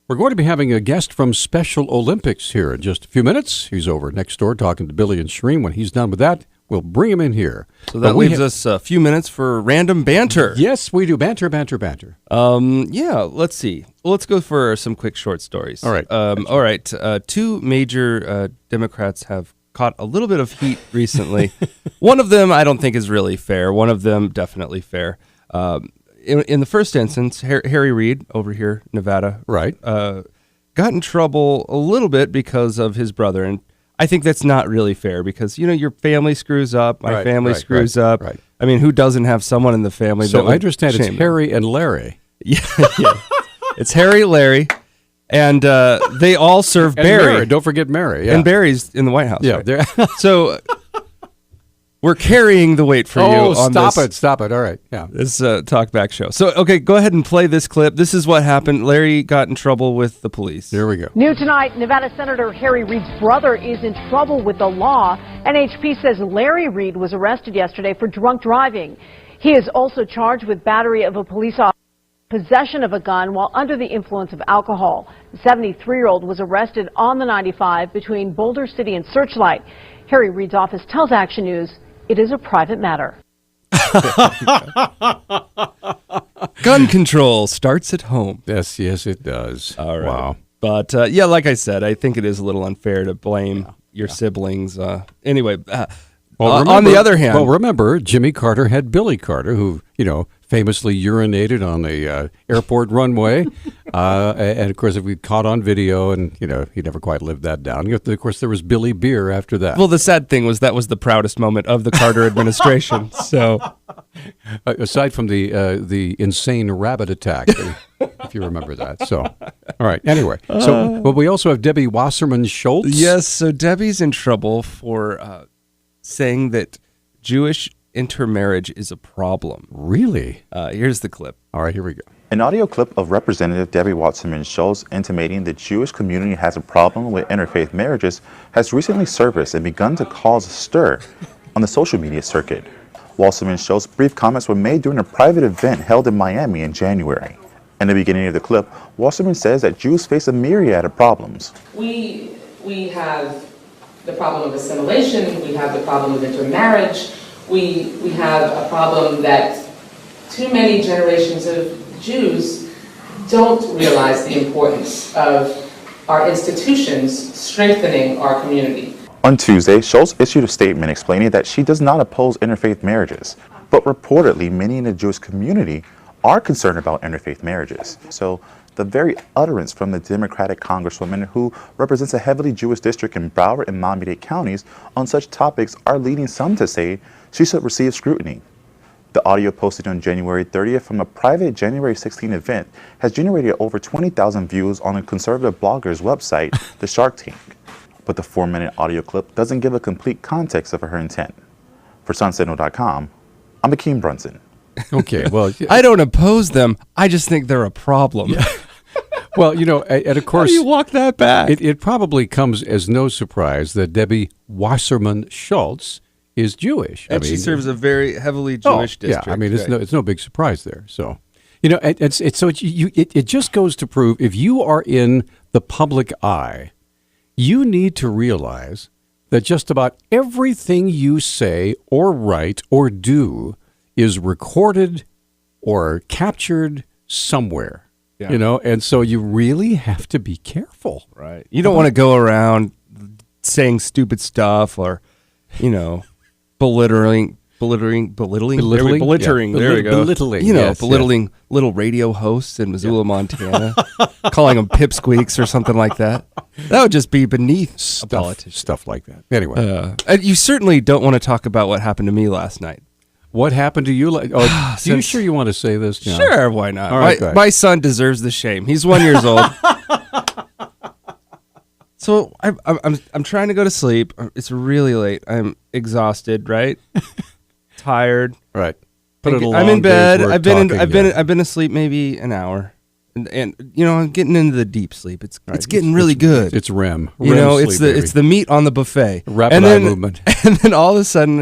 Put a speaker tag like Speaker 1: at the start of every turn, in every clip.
Speaker 1: We're going to be having a guest from Special Olympics here in just a few minutes. He's over next door talking to Billy and Shreen. When he's done with that, we'll bring him in here.
Speaker 2: So that leaves us a few minutes for random banter.
Speaker 1: Yes, we do. Banter.
Speaker 2: Yeah, let's see. Let's go for some quick short stories.
Speaker 1: All right.
Speaker 2: All right. Two major Democrats have caught a little bit of heat recently. One of them I don't think is really fair. One of them definitely fair. In the first instance, Harry Reid over here, Nevada,
Speaker 1: Right.
Speaker 2: Got in trouble a little bit because of his brother. And I think that's not really fair because, your family screws up. My family screws up.
Speaker 1: Right.
Speaker 2: I mean, who doesn't have someone in the family
Speaker 1: So
Speaker 2: that
Speaker 1: I understand it's
Speaker 2: shame them?
Speaker 1: Harry and Larry.
Speaker 2: Yeah. It's Harry, Larry, and they all serve
Speaker 1: And
Speaker 2: Barry.
Speaker 1: Mary. Don't forget Mary. Yeah.
Speaker 2: And Barry's in the White House.
Speaker 1: Yeah.
Speaker 2: Right? So we're carrying the weight for you on
Speaker 1: Stop it. All right. Yeah.
Speaker 2: this talkback show. So, okay, go ahead and play this clip. This is what happened. Larry got in trouble with the police.
Speaker 1: Here we go.
Speaker 3: New tonight, Nevada Senator Harry Reid's brother is in trouble with the law. NHP says Larry Reid was arrested yesterday for drunk driving. He is also charged with battery of a police officer, possession of a gun while under the influence of alcohol. The 73-year-old was arrested on the 95 between Boulder City and Searchlight. Harry Reid's office tells Action News it is a private matter.
Speaker 2: Gun control starts at home.
Speaker 1: Yes, it does.
Speaker 2: All right.
Speaker 1: Wow.
Speaker 2: But, like I said, I think it is a little unfair to blame your siblings. Anyway, on the other hand...
Speaker 1: Well, remember, Jimmy Carter had Billy Carter, who, famously urinated on the airport runway. And, of course, if we caught on video, and, he never quite lived that down. Of course, there was Billy Beer after that.
Speaker 2: Well, the sad thing was that was the proudest moment of the Carter administration. So,
Speaker 1: aside from the insane rabbit attack, if you remember that. So, all right. Anyway, but we also have Debbie Wasserman Schultz.
Speaker 2: yes, so Debbie's in trouble for saying that Jewish intermarriage is a problem.
Speaker 1: Really?
Speaker 2: Here's the clip.
Speaker 1: All right, here we go.
Speaker 4: An audio clip of Representative Debbie Wasserman Schultz intimating the Jewish community has a problem with interfaith marriages has recently surfaced and begun to cause a stir on the social media circuit. Wasserman Schultz's brief comments were made during a private event held in Miami in January. In the beginning of the clip, Wasserman says that Jews face a myriad of problems.
Speaker 5: We have the problem of assimilation, we have the problem of intermarriage, we have a problem that too many generations of Jews don't realize the importance of our institutions strengthening our community.
Speaker 4: On Tuesday, Schultz issued a statement explaining that she does not oppose interfaith marriages, but reportedly many in the Jewish community are concerned about interfaith marriages. So the very utterance from the Democratic Congresswoman who represents a heavily Jewish district in Broward and Miami-Dade counties on such topics are leading some to say she should receive scrutiny. The audio posted on January 30th from a private January 16 event has generated over 20,000 views on a conservative blogger's website, The Shark Tank. But the 4-minute audio clip doesn't give a complete context of her intent. For SunSignal.com, I'm Akeem Brunson.
Speaker 1: Okay, well...
Speaker 2: I don't oppose them. I just think they're a problem.
Speaker 1: Yeah. Well, and of course...
Speaker 2: How do you walk that back?
Speaker 1: It probably comes as no surprise that Debbie Wasserman Schultz is Jewish.
Speaker 2: And she serves a very heavily Jewish district.
Speaker 1: Yeah, I mean, it's no big surprise there. So, it just goes to prove if you are in the public eye, you need to realize that just about everything you say or write or do is recorded or captured somewhere.
Speaker 2: Yeah.
Speaker 1: And so you really have to be careful.
Speaker 2: Right. You don't want to go around saying stupid stuff or, belittling. There we go.
Speaker 1: Belittling.
Speaker 2: Belittling little radio hosts in Missoula, Montana, calling them pipsqueaks or something like that. That would just be beneath a politician.
Speaker 1: Stuff like that. Anyway.
Speaker 2: And you certainly don't want to talk about what happened to me last night.
Speaker 1: What happened to you? Are you sure you want to say this, John?
Speaker 2: Sure, why not?
Speaker 1: All right,
Speaker 2: my son deserves the shame. He's 1 year old. So I'm trying to go to sleep. It's really late. I'm exhausted, right? Tired.
Speaker 1: Right.
Speaker 2: I'm in bed. I've been asleep maybe an hour. And I'm getting into the deep sleep. It's getting really good.
Speaker 1: It's REM.
Speaker 2: It's the meat on the buffet.
Speaker 1: Rapid eye movement.
Speaker 2: And then all of a sudden,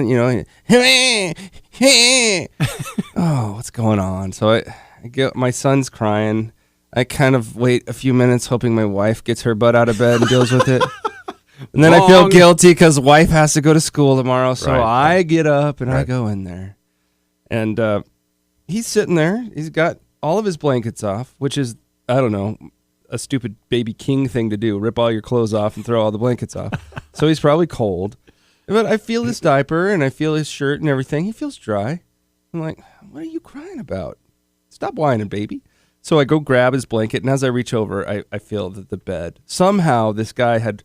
Speaker 2: oh, what's going on? So I get my son's crying. I kind of wait a few minutes hoping my wife gets her butt out of bed and deals with it. And then I feel guilty because wife has to go to school tomorrow. So I get up and I go in there. And he's sitting there. He's got all of his blankets off, which is, I don't know, a stupid baby king thing to do. Rip all your clothes off and throw all the blankets off. So he's probably cold. But I feel his diaper and I feel his shirt and everything. He feels dry. I'm like, what are you crying about? Stop whining, baby. So I go grab his blanket, and as I reach over, I feel that the bed. Somehow this guy had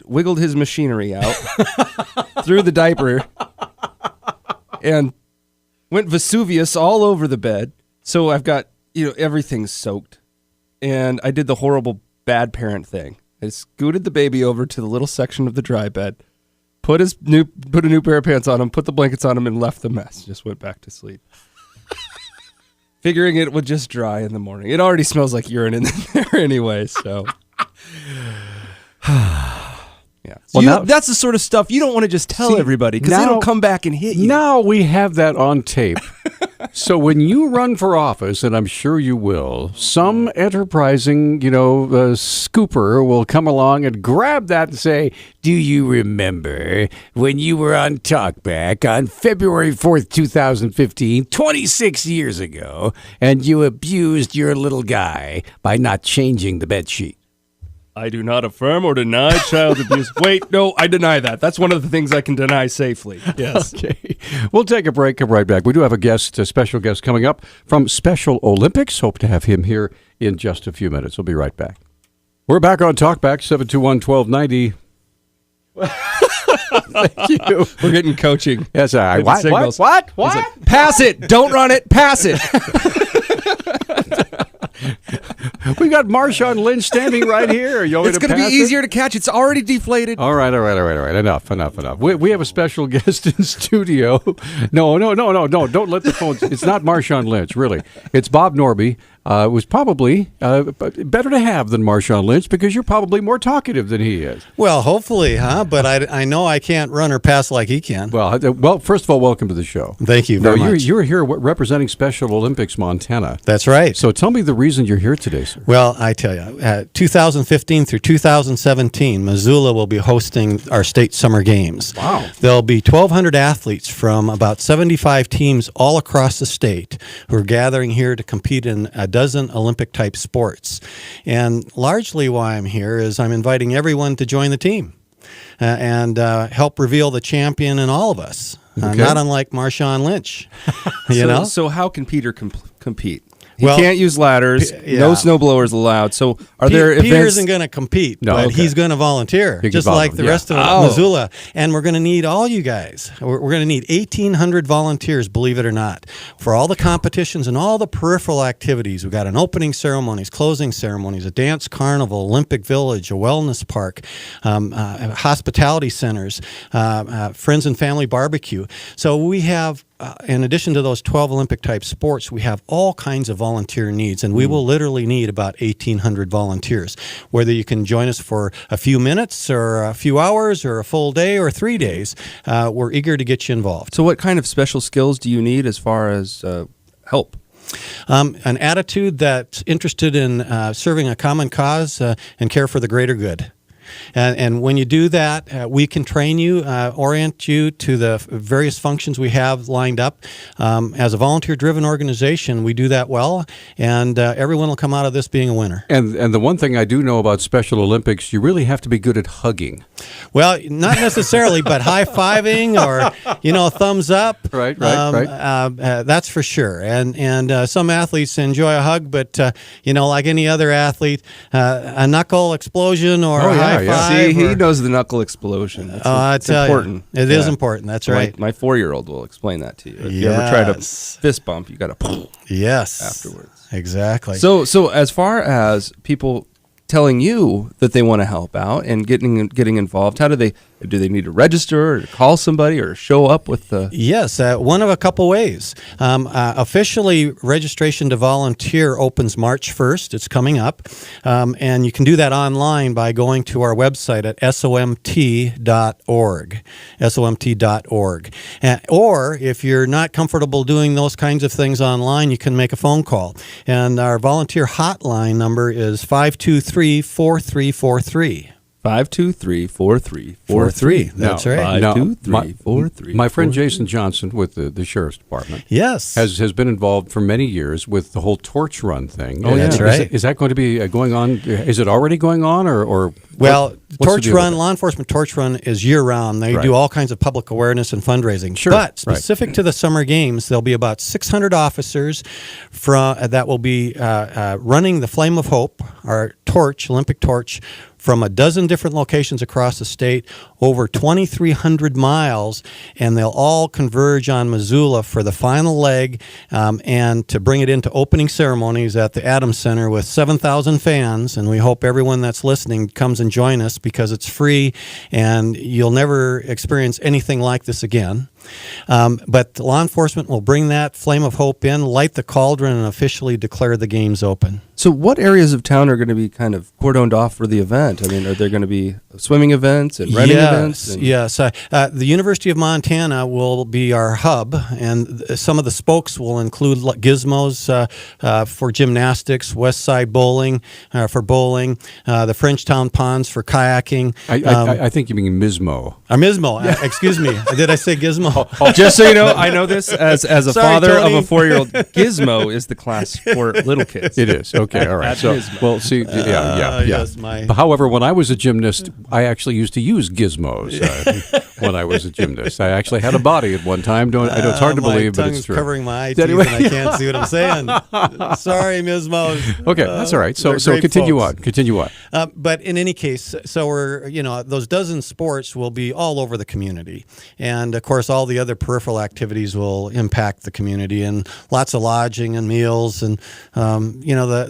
Speaker 2: wiggled his machinery out through the diaper and went Vesuvius all over the bed. So I've got, everything's soaked. And I did the horrible bad parent thing. I scooted the baby over to the little section of the dry bed, put a new pair of pants on him, put the blankets on him, and left the mess. Just went back to sleep. Figuring it would just dry in the morning. It already smells like urine in there anyway, so. Yeah. Well, that's the sort of stuff you don't want to just tell everybody because it'll come back and hit you.
Speaker 1: Now we have that on tape. So when you run for office, and I'm sure you will, some enterprising, scooper will come along and grab that and say, do you remember when you were on Talkback on February 4th, 2015, 26 years ago, and you abused your little guy by not changing the bed sheet?
Speaker 2: I do not affirm or deny child abuse. Wait, no, I deny that. That's one of the things I can deny safely. Yes.
Speaker 1: Okay. We'll take a break, come right back. We do have a special guest coming up from Special Olympics. Hope to have him here in just a few minutes. We'll be right back. We're back on Talkback, 721-1290. Thank you.
Speaker 2: We're getting coaching.
Speaker 1: Yes, What?
Speaker 2: Like, pass it. Don't run it. Pass it.
Speaker 1: We got Marshawn Lynch standing right here.
Speaker 2: It's going to be easier to catch. It's already deflated.
Speaker 1: All right. Enough. We have a special guest in studio. No. Don't let the phones. It's not Marshawn Lynch, really. It's Bob Norby. It was probably better to have than Marshawn Lynch because you're probably more talkative than he is.
Speaker 6: Well, hopefully, huh? But I know I can't run or pass like he can.
Speaker 1: Well, first of all, welcome to the show.
Speaker 6: Thank you very much.
Speaker 1: You're here representing Special Olympics Montana.
Speaker 6: That's right.
Speaker 1: So tell me the reason you're here today, sir.
Speaker 6: Well, I tell you, 2015 through 2017, Missoula will be hosting our state summer games.
Speaker 1: Wow.
Speaker 6: There'll be 1,200 athletes from about 75 teams all across the state who are gathering here to compete in a dozen Olympic-type sports. And largely why I'm here is I'm inviting everyone to join the team and help reveal the champion in all of us, not unlike Marshawn Lynch.
Speaker 2: So how can Peter compete? He can't use ladders. No snowblowers allowed. So are there events?
Speaker 6: Peter isn't going to compete, but he's going to volunteer, just like the rest of Missoula. And we're going to need all you guys. We're going to need 1,800 volunteers, believe it or not, for all the competitions and all the peripheral activities. We've got an opening ceremonies, closing ceremonies, a dance carnival, Olympic Village, a wellness park, hospitality centers, friends and family barbecue. So we have, in addition to those 12 Olympic-type sports, we have all kinds of volunteer needs, and we will literally need about 1,800 volunteers. Whether you can join us for a few minutes or a few hours or a full day or 3 days, we're eager to get you involved.
Speaker 2: So what kind of special skills do you need as far as help?
Speaker 6: An attitude that's interested in serving a common cause and care for the greater good. And when you do that, we can train you, orient you to the various functions we have lined up. As a volunteer-driven organization, we do that well, and everyone will come out of this being a winner.
Speaker 1: And the one thing I do know about Special Olympics, you really have to be good at hugging.
Speaker 6: Well, not necessarily, but high-fiving or, thumbs up.
Speaker 1: Right.
Speaker 6: That's for sure. And some athletes enjoy a hug, but, like any other athlete, a knuckle explosion or a high five.
Speaker 2: See, he knows the knuckle explosion. It's important.
Speaker 6: It is important. That's right.
Speaker 2: My 4-year-old will explain that to you. If you ever try to fist bump, you got to afterwards.
Speaker 6: Exactly.
Speaker 2: So as far as people telling you that they want to help out and getting involved, how do Do they need to register or call somebody or show up with the...
Speaker 6: Yes, one of a couple ways. Officially, registration to volunteer opens March 1st. It's coming up. And you can do that online by going to our website at somt.org, somt.org. Or if you're not comfortable doing those kinds of things online, you can make a phone call. And our volunteer hotline number is 523-4343.
Speaker 2: 523-4343.
Speaker 6: That's right.
Speaker 2: 523-4343.
Speaker 1: My friend Jason Johnson with the Sheriff's Department
Speaker 6: yes.
Speaker 1: has been involved for many years with the whole torch run thing.
Speaker 6: Oh, yeah. That's right.
Speaker 1: Is that going to be going on? Is it already going on? Or
Speaker 6: well, torch run, law enforcement torch run is year-round. They do all kinds of public awareness and fundraising.
Speaker 1: Sure.
Speaker 6: But specific to the summer games, there'll be about 600 officers that will be running the Flame of Hope, our torch, Olympic torch, from a dozen different locations across the state, over 2,300 miles, and they'll all converge on Missoula for the final leg and to bring it into opening ceremonies at the Adams Center with 7,000 fans. And we hope everyone that's listening comes and join us because it's free and you'll never experience anything like this again. But law enforcement will bring that Flame of Hope in, light the cauldron, and officially declare the games open.
Speaker 2: So what areas of town are going to be kind of cordoned off for the event? I mean, are there going to be swimming events and running events?
Speaker 6: Yes. The University of Montana will be our hub, and some of the spokes will include gizmos for gymnastics, West Side Bowling for bowling, the Frenchtown Ponds for kayaking.
Speaker 1: I think you mean Mismo.
Speaker 6: Mismo. Excuse me. Did I say gizmo?
Speaker 2: Just so you know, I know this as a
Speaker 6: Sorry,
Speaker 2: father
Speaker 6: Tony.
Speaker 2: of a 4-year-old. Gizmo is the class for little kids.
Speaker 1: It is. Okay, all right. So, well, see, yeah.
Speaker 6: Yes,
Speaker 1: However, when I was a gymnast, I actually used to use gizmos when I was a gymnast. I actually had a body at one time. I know it's hard to believe, but it's true.
Speaker 6: Covering my eye teeth and I can't see what I'm saying. Sorry, Mismo.
Speaker 1: Okay, that's all right. So continue on. Continue on.
Speaker 6: But in any case, so we're, those dozen sports will be all over the community. And, of course, all the other peripheral activities will impact the community and lots of lodging and meals. And,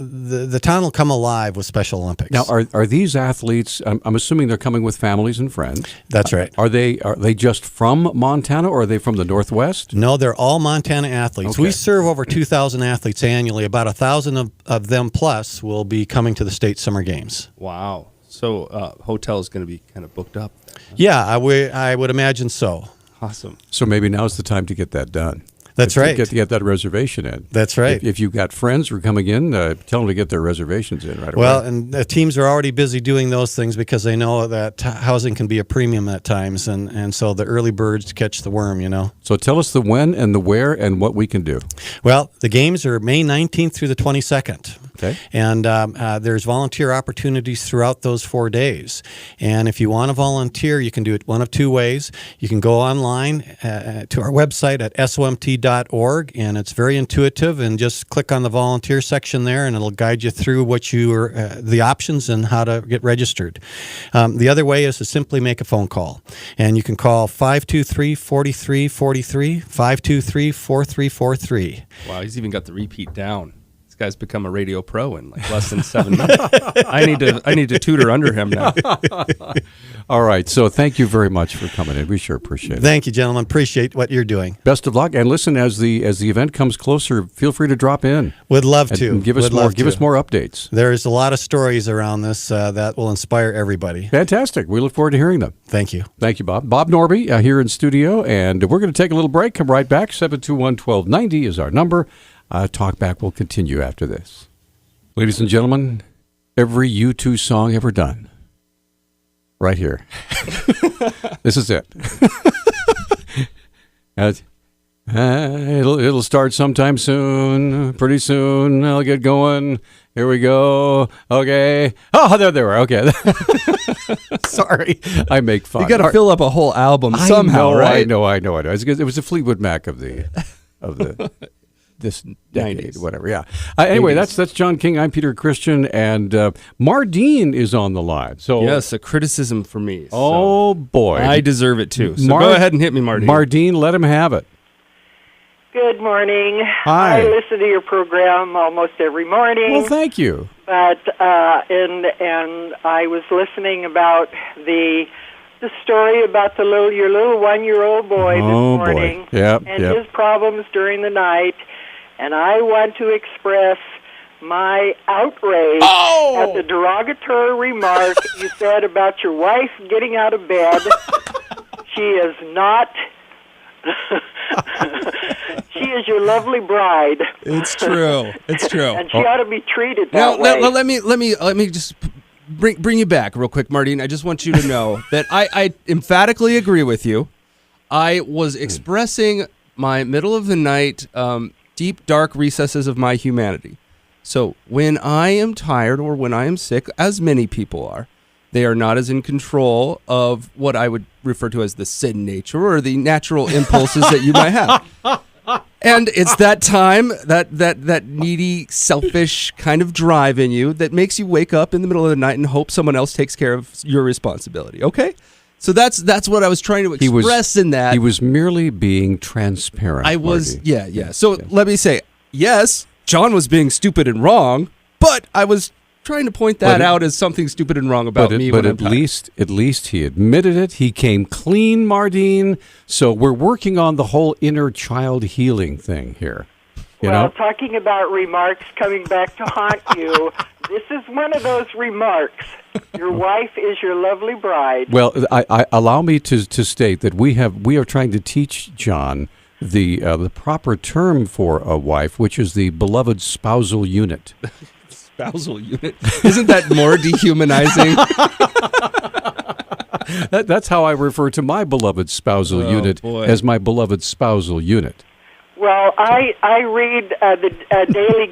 Speaker 6: the town will come alive with Special Olympics.
Speaker 1: Now, are these athletes, I'm assuming they're coming with families and friends.
Speaker 6: That's right.
Speaker 1: Are they just from Montana or are they from the Northwest?
Speaker 6: No, they're all Montana athletes.
Speaker 1: Okay.
Speaker 6: We serve over 2,000 athletes annually. About 1,000 of them plus will be coming to the state summer games.
Speaker 2: Wow. So hotel is going to be kind of booked up.
Speaker 6: Yeah, I would imagine so.
Speaker 2: Awesome.
Speaker 1: So maybe now's the time to get that done.
Speaker 6: That's right.
Speaker 1: Get that reservation in.
Speaker 6: That's right.
Speaker 1: If you've got friends who are coming in, tell them to get their reservations in right away.
Speaker 6: Well, and the teams are already busy doing those things because they know that housing can be a premium at times, and so the early birds catch the worm,
Speaker 1: So tell us the when and the where and what we can do.
Speaker 6: Well, the games are May 19th through the 22nd.
Speaker 1: Okay.
Speaker 6: And there's volunteer opportunities throughout those 4 days. And if you want to volunteer, you can do it one of two ways. You can go online to our website at somt.org, and it's very intuitive. And just click on the volunteer section there, and it'll guide you through the options and how to get registered. The other way is to simply make a phone call. And you can call 523-4343, 523-4343.
Speaker 2: Wow, he's even got the repeat down. Guy's become a radio pro in like less than 7 minutes. I need to tutor under him now.
Speaker 1: All right. So thank you very much for coming in. We sure appreciate it.
Speaker 6: Thank you, gentlemen. Appreciate what you're doing.
Speaker 1: Best of luck. And listen, as the event comes closer, feel free to drop in.
Speaker 6: Would love to.
Speaker 1: And give us more updates.
Speaker 6: There's a lot of stories around this that will inspire everybody.
Speaker 1: Fantastic. We look forward to hearing them.
Speaker 6: Thank you.
Speaker 1: Thank you, Bob. Bob Norby here in studio, and we're going to take a little break. Come right back. 721-1290 is our number. Talk Back will continue after this. Ladies and gentlemen, every U2 song ever done. Right here. This is it. It'll start sometime soon. Pretty soon I'll get going. Here we go. Okay. Oh, there they were. Okay. Sorry. I make fun.
Speaker 2: You got to fill up a whole album somehow, right?
Speaker 1: I know. It was a Fleetwood Mac of the this decade,
Speaker 2: 90s.
Speaker 1: Whatever. Yeah. Anyway, that's John King. I'm Peter Christian, and Mardine is on the line. So
Speaker 2: yes, a criticism for me.
Speaker 1: Oh boy,
Speaker 2: I deserve it too. So go ahead and hit me, Mardine.
Speaker 1: Mardine, let him have it.
Speaker 7: Good morning.
Speaker 1: Hi.
Speaker 7: I listen to your program almost every morning.
Speaker 1: Well, thank you.
Speaker 7: But and I was listening about the the story about your little 1-year-old boy this morning
Speaker 1: and
Speaker 7: his problems during the night, and I want to express my outrage at the derogatory remark you said about your wife getting out of bed. She is not. She is your lovely bride.
Speaker 2: It's true. It's true.
Speaker 7: And she ought to be treated that way.
Speaker 2: Now, let me just bring you back real quick, Martine. I just want you to know that I emphatically agree with you. I was expressing my middle of the night, deep, dark recesses of my humanity. So when I am tired or when I am sick, as many people are, they are not as in control of what I would refer to as the sin nature or the natural impulses that you might have. And it's that time, that needy, selfish kind of drive in you that makes you wake up in the middle of the night and hope someone else takes care of your responsibility. Okay? So that's what I was trying to express in that.
Speaker 1: He was merely being transparent.
Speaker 2: I was, yeah. So let me say, yes, John was being stupid and wrong, but I was trying to point that out as something stupid and wrong about me.
Speaker 1: But at least he admitted it. He came clean, Mardine. So we're working on the whole inner child healing thing here. You know?
Speaker 7: Talking about remarks coming back to haunt you, this is one of those remarks. Your wife is your lovely bride.
Speaker 1: Well, I allow me to state that we are trying to teach John the proper term for a wife, which is the beloved spousal unit.
Speaker 2: Spousal unit? Isn't that more dehumanizing?
Speaker 1: That's how I refer to my beloved spousal unit, as my beloved spousal unit.
Speaker 7: Well, I read the daily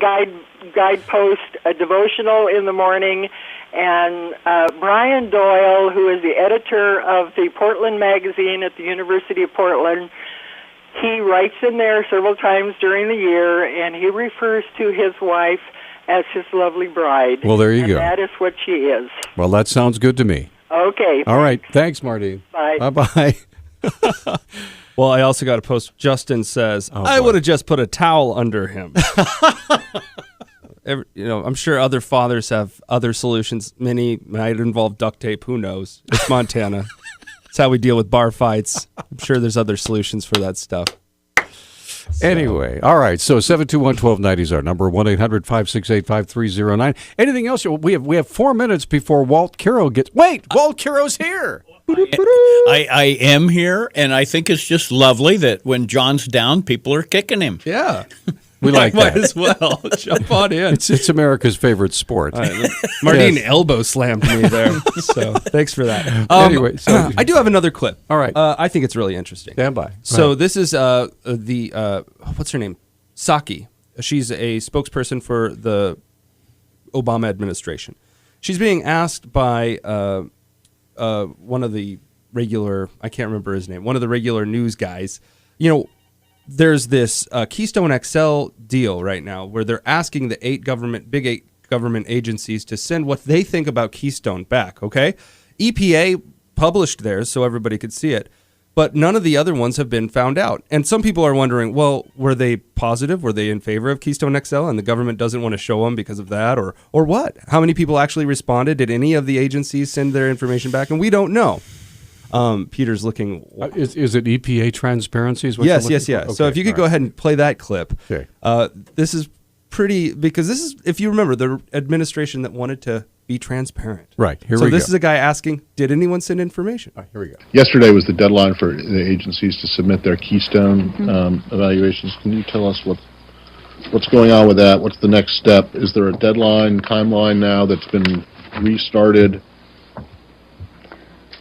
Speaker 7: guidepost, a devotional in the morning, and Brian Doyle, who is the editor of the Portland Magazine at the University of Portland, he writes in there several times during the year, and he refers to his wife as his lovely bride.
Speaker 1: Well, there you go.
Speaker 7: That is what she is.
Speaker 1: Well, that sounds good to me.
Speaker 7: Okay.
Speaker 1: All right. Thanks, Marty.
Speaker 7: Bye.
Speaker 1: Bye-bye.
Speaker 2: Well, I also got a post. Justin says, I would have just put a towel under him. I'm sure other fathers have other solutions. Many might involve duct tape. Who knows? It's Montana. It's how we deal with bar fights. I'm sure there's other solutions for that stuff.
Speaker 1: Anyway, all right. So 721-1290 is our number. 1-800-568-5309. Anything else? We have 4 minutes before Walt Kero gets. Wait, Walt Kero's here.
Speaker 8: I am here, and I think it's just lovely that when John's down, people are kicking him.
Speaker 2: Yeah.
Speaker 1: We like that.
Speaker 2: Might as well. Jump on in.
Speaker 1: It's America's favorite sport.
Speaker 2: Right. Martine elbow slammed me there, so thanks for that.
Speaker 1: Anyway, so
Speaker 2: I do have another clip.
Speaker 1: All right.
Speaker 2: I think it's really interesting.
Speaker 1: Stand by.
Speaker 2: So this is what's her name? Psaki. She's a spokesperson for the Obama administration. She's being asked by one of the regular, I can't remember his name, one of the regular news guys, there's this Keystone XL deal right now where they're asking the big eight government agencies to send what they think about Keystone back, okay? EPA published theirs so everybody could see it, but none of the other ones have been found out. And some people are wondering, well, were they positive? Were they in favor of Keystone XL and the government doesn't want to show them because of that, or what? How many people actually responded? Did any of the agencies send their information back? And we don't know. Peter's looking.
Speaker 1: Is it EPA transparency?
Speaker 2: Yes.
Speaker 1: Okay,
Speaker 2: so if you could go ahead and play that clip.
Speaker 1: Okay.
Speaker 2: This is pretty, because this is, if you remember, the administration that wanted to be transparent.
Speaker 1: Right. Here we
Speaker 2: So
Speaker 1: go.
Speaker 2: this is a guy asking, did anyone send information?
Speaker 1: Here we go.
Speaker 9: Yesterday was the deadline for the agencies to submit their Keystone evaluations. Can you tell us what's going on with that? What's the next step? Is there a timeline now that's been restarted?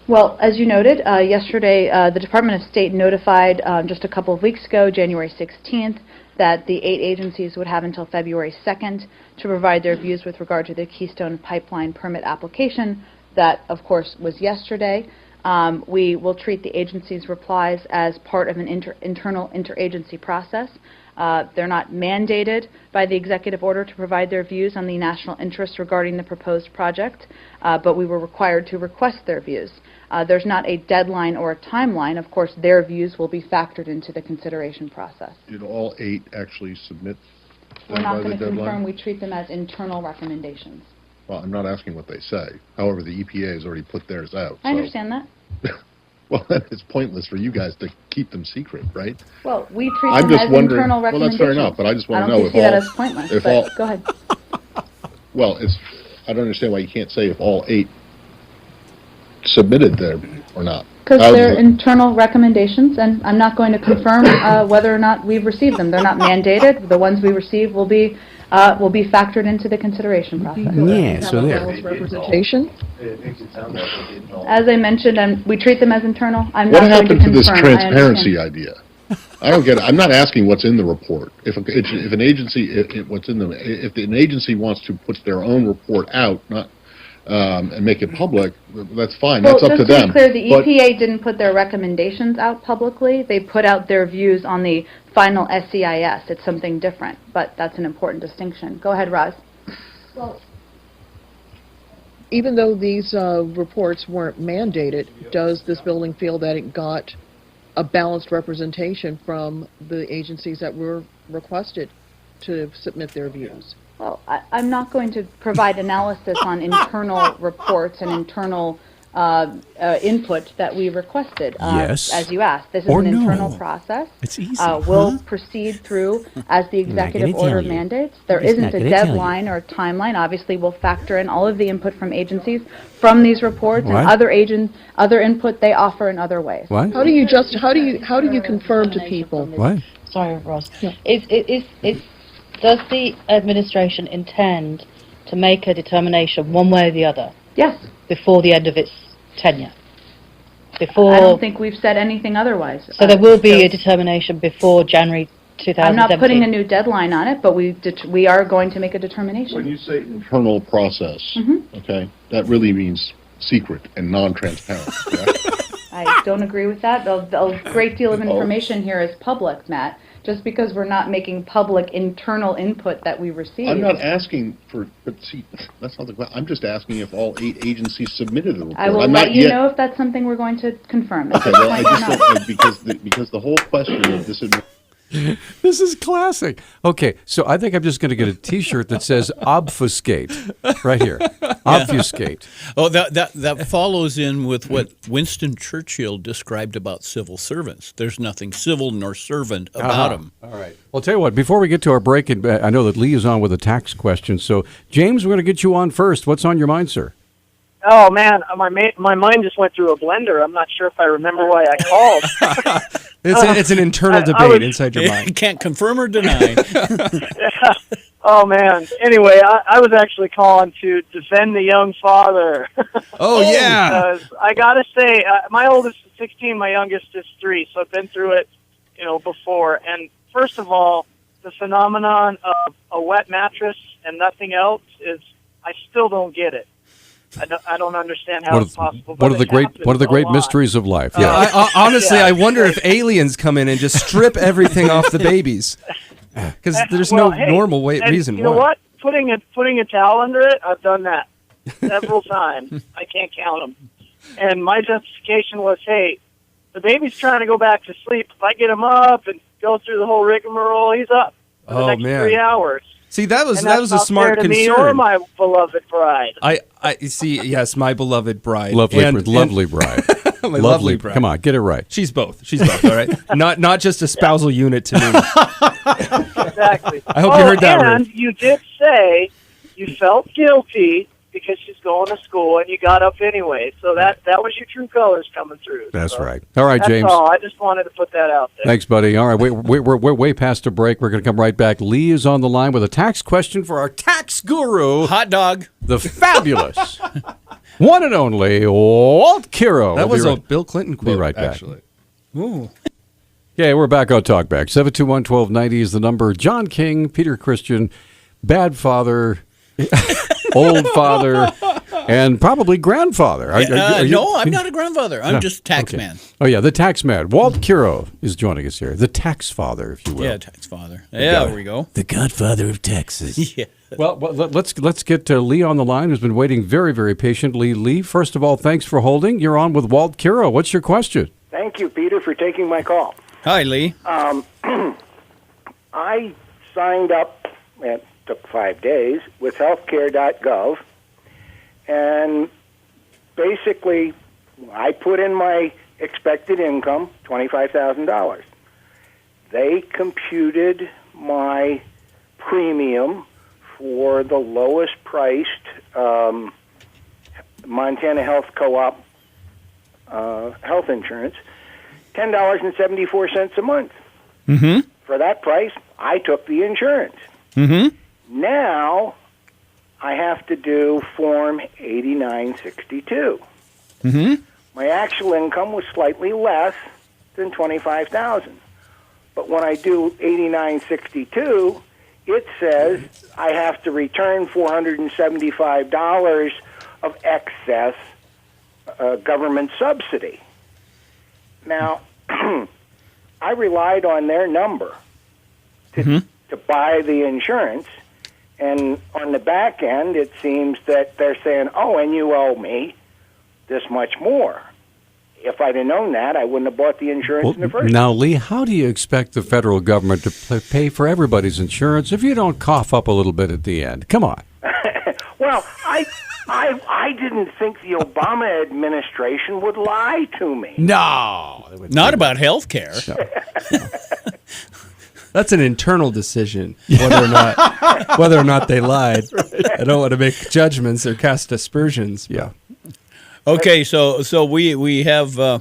Speaker 10: Well, as you noted, yesterday the Department of State notified just a couple of weeks ago, January 16th, that the 8 agencies would have until February 2nd to provide their views with regard to the Keystone Pipeline permit application. That, of course, was yesterday. We will treat the agencies' replies as part of an internal interagency process. They're not mandated by the executive order to provide their views on the national interest regarding the proposed project, but we were required to request their views. There's not a deadline or a timeline. Of course, their views will be factored into the consideration process.
Speaker 9: Did all 8 actually submit
Speaker 10: We're not going to confirm. We treat them as internal recommendations.
Speaker 9: Well, I'm not asking what they say. However, the EPA has already put theirs out.
Speaker 10: I understand that.
Speaker 9: well, then it's pointless for you guys to keep them secret, right?
Speaker 10: Well, we treat
Speaker 9: I'm
Speaker 10: them
Speaker 9: just
Speaker 10: as
Speaker 9: wondering.
Speaker 10: internal
Speaker 9: Well,
Speaker 10: recommendations.
Speaker 9: that's fair enough, but I just want to know
Speaker 10: don't
Speaker 9: if
Speaker 10: see that as pointless,
Speaker 9: if
Speaker 10: but
Speaker 9: all.
Speaker 10: go ahead.
Speaker 9: Well, I don't understand why you can't say if all 8 submitted there or not.
Speaker 10: Because they're internal recommendations, and I'm not going to confirm whether or not we've received them. They're not mandated. The ones we receive will be factored into the consideration process.
Speaker 1: Yeah, so there.
Speaker 7: Representation?
Speaker 10: As I mentioned, we treat them as internal. I'm
Speaker 9: What
Speaker 10: not going to
Speaker 9: happened to this
Speaker 10: confirm.
Speaker 9: transparency idea? I don't get it. I'm not asking what's in the report. If an agency, if an agency wants to put their own report out, not and make it public, that's fine.
Speaker 10: Well,
Speaker 9: that's up to them.
Speaker 10: Just to be clear, the EPA didn't put their recommendations out publicly. They put out their views on the final SEIS. It's something different, but that's an important distinction. Go ahead, Roz.
Speaker 7: Well, even though these reports weren't mandated, does this building feel that it got a balanced representation from the agencies that were requested to submit their views?
Speaker 10: Well, I'm not going to provide analysis on internal reports and internal input that we requested.
Speaker 1: Yes.
Speaker 10: As you asked, this is
Speaker 1: Or
Speaker 10: an
Speaker 1: no.
Speaker 10: internal process.
Speaker 1: It's easy.
Speaker 10: We'll proceed through as the executive order mandates. There isn't a deadline or timeline. Obviously, we'll factor in all of the input from agencies from these reports
Speaker 1: What?
Speaker 10: and other input they offer in other ways.
Speaker 1: What?
Speaker 7: How do you confirm to people?
Speaker 1: What?
Speaker 11: Sorry, Ross.
Speaker 7: Yeah.
Speaker 11: Does the administration intend to make a determination one way or the other
Speaker 10: Yes.
Speaker 11: before the end of its tenure?
Speaker 10: I don't think we've said anything otherwise.
Speaker 11: So there will be a determination before January 2017?
Speaker 10: I'm not putting a new deadline on it, but we are going to make a determination.
Speaker 9: When you say internal process, okay, that really means secret and non-transparent, correct?
Speaker 10: I don't agree with that. A great deal of information here is public, Matt. Just because we're not making public internal input that we receive.
Speaker 9: I'm not asking for, but see, that's not the question. I'm just asking if all 8 agencies submitted a report.
Speaker 10: I will let you know if that's something we're going to confirm.
Speaker 9: Okay, well, I just don't, because the whole question of this
Speaker 1: This is classic. Okay, so I think I'm just going to get a T-shirt that says "obfuscate" right here. Obfuscate.
Speaker 8: Oh, that follows in with what Winston Churchill described about civil servants. There's nothing civil nor servant about them.
Speaker 1: All right. Well, tell you what. Before we get to our break, and I know that Lee is on with a tax question. So, James, we're going to get you on first. What's on your mind, sir?
Speaker 12: Oh, man, my mind just went through a blender. I'm not sure if I remember why I called.
Speaker 2: It's an internal debate inside your mind.
Speaker 8: You can't confirm or deny.
Speaker 12: Oh, man. Anyway, I was actually calling to defend the young father.
Speaker 2: Oh, yeah.
Speaker 12: Because I got to say, my oldest is 16, my youngest is 3, so I've been through it, before. And first of all, the phenomenon of a wet mattress and nothing else I still don't get it. I don't understand how it's possible.
Speaker 1: One of the great mysteries of life.
Speaker 2: Yeah. Honestly, I wonder if aliens come in and just strip everything off the babies, because there's no normal reason.
Speaker 12: You know what? Putting a towel under it, I've done that several times. I can't count them. And my justification was, hey, the baby's trying to go back to sleep. If I get him up and go through the whole rigmarole, he's up for the next 3 hours.
Speaker 2: See, that was a
Speaker 12: fair
Speaker 2: smart
Speaker 12: to
Speaker 2: concern.
Speaker 12: Me or my beloved bride.
Speaker 2: I see. Yes, my beloved bride.
Speaker 1: Lovely bride.
Speaker 2: My lovely bride.
Speaker 1: Come on, get it right.
Speaker 2: She's both. All right. Not just a spousal unit to me.
Speaker 12: Exactly.
Speaker 2: I hope you heard that right.
Speaker 12: And you did say you felt guilty because she's going to school, and you got up anyway. So that was your true colors coming through.
Speaker 1: That's right. All right,
Speaker 12: that's
Speaker 1: James.
Speaker 12: That's all. I just wanted to put that out there.
Speaker 1: Thanks, buddy. All right, we're way past a break. We're going to come right back. Lee is on the line with a tax question for our tax guru.
Speaker 8: Hot dog.
Speaker 1: The fabulous, one and only Walt Kero.
Speaker 2: That was a Bill Clinton quote,
Speaker 1: be right back.
Speaker 2: actually.
Speaker 8: Ooh.
Speaker 1: Okay, we're back on Talkback. 721-1290 is the number. John King, Peter Christian, bad father, old father, and probably grandfather.
Speaker 8: No, I'm not a grandfather. I'm just tax man.
Speaker 1: Oh, yeah, the tax man. Walt Kero is joining us here. The tax father, if you will.
Speaker 8: Yeah, tax father. Yeah, there we go.
Speaker 1: The godfather of Texas.
Speaker 8: Yeah.
Speaker 1: Well, let's get Lee on the line, who's been waiting very, very patiently. Lee, first of all, thanks for holding. You're on with Walt Kero. What's your question?
Speaker 13: Thank you, Peter, for taking my call.
Speaker 8: Hi, Lee.
Speaker 13: I signed up, it took 5 days, with healthcare.gov, and basically I put in my expected income, $25,000. They computed my premium for the lowest priced Montana Health Co-op health insurance, $10.74 a month.
Speaker 8: Mm-hmm.
Speaker 13: For that price, I took the insurance.
Speaker 8: Mm-hmm.
Speaker 13: Now, I have to do Form 8962.
Speaker 8: Mm-hmm.
Speaker 13: My actual income was slightly less than $25,000. But when I do 8962, it says I have to return $475 of excess government subsidy. Now, I relied on their number to buy the insurance, and on the back end, it seems that they're saying, oh, and you owe me this much more. If I'd have known that, I wouldn't have bought the insurance in the first place.
Speaker 1: Now, Lee, how do you expect the federal government to pay for everybody's insurance if you don't cough up a little bit at the end? Come on.
Speaker 13: Well, I didn't think the Obama administration would lie to me.
Speaker 1: No.
Speaker 8: Not about health care.
Speaker 1: No.
Speaker 2: That's an internal decision, whether or not they lied. Right. I don't want to make judgments or cast aspersions.
Speaker 1: Yeah.
Speaker 8: Okay, so we have a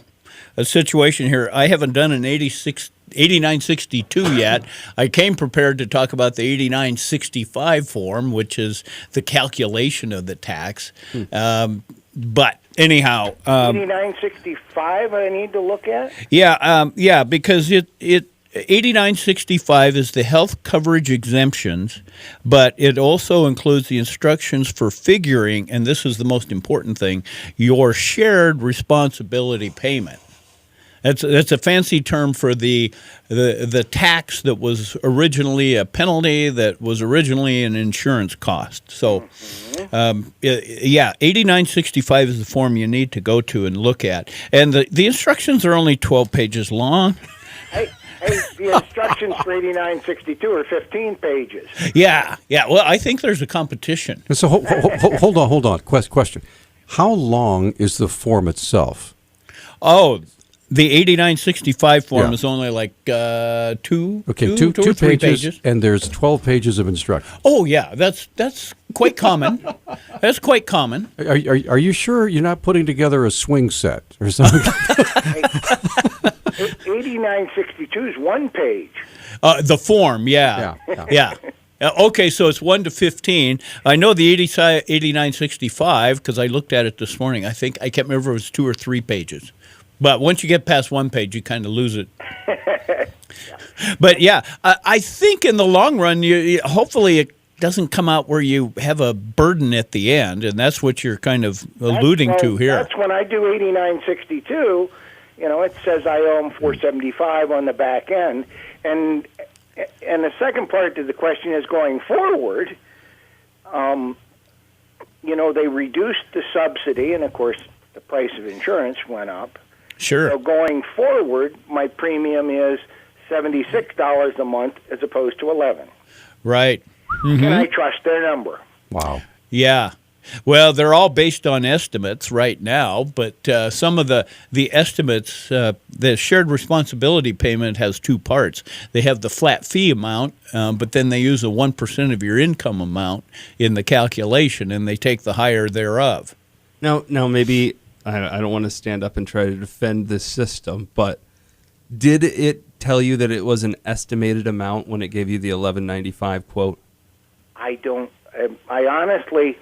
Speaker 8: situation here. I haven't done an 8962 yet. I came prepared to talk about the 8965 form, which is the calculation of the tax. But anyhow,
Speaker 13: 8965 I need to look at?
Speaker 8: Yeah, because it 8965 is the health coverage exemptions, but it also includes the instructions for figuring, and this is the most important thing, your shared responsibility payment. That's a fancy term for the tax that was originally a penalty, that was originally an insurance cost. So, 8965 is the form you need to go to and look at. And the instructions are only 12 pages long.
Speaker 13: Hey, the instructions for 8962 are 15 pages.
Speaker 8: Yeah. Well, I think there's a competition.
Speaker 1: So hold on. Question: how long is the form itself?
Speaker 8: Oh, the 8965 form is only like two or three pages,
Speaker 1: and there's 12 pages of instructions.
Speaker 8: Oh yeah, that's quite common. That's quite common.
Speaker 1: Are you sure you're not putting together a swing set or something?
Speaker 13: 8962 is one page.
Speaker 8: The form, yeah. Okay, so it's 1 to 15. I know the 8965 because I looked at it this morning. I can't remember if it was 2 or 3 pages. But once you get past one page, you kind of lose it. But yeah, I think in the long run, hopefully it doesn't come out where you have a burden at the end, and that's what you're kind of alluding to here.
Speaker 13: That's when I do 8962. It says I owe them $475 on the back end, and the second part to the question is going forward. They reduced the subsidy, and of course the price of insurance went up.
Speaker 8: Sure.
Speaker 13: So going forward, my premium is $76 a month as opposed to $11.
Speaker 8: Right. Mm-hmm.
Speaker 13: Can I trust their number?
Speaker 1: Wow.
Speaker 8: Yeah. Well, they're all based on estimates right now, but some of the estimates, the shared responsibility payment has 2 parts. They have the flat fee amount, but then they use a 1% of your income amount in the calculation, and they take the higher thereof.
Speaker 2: Now maybe I don't want to stand up and try to defend this system, but did it tell you that it was an estimated amount when it gave you the $11.95 quote?
Speaker 13: I honestly,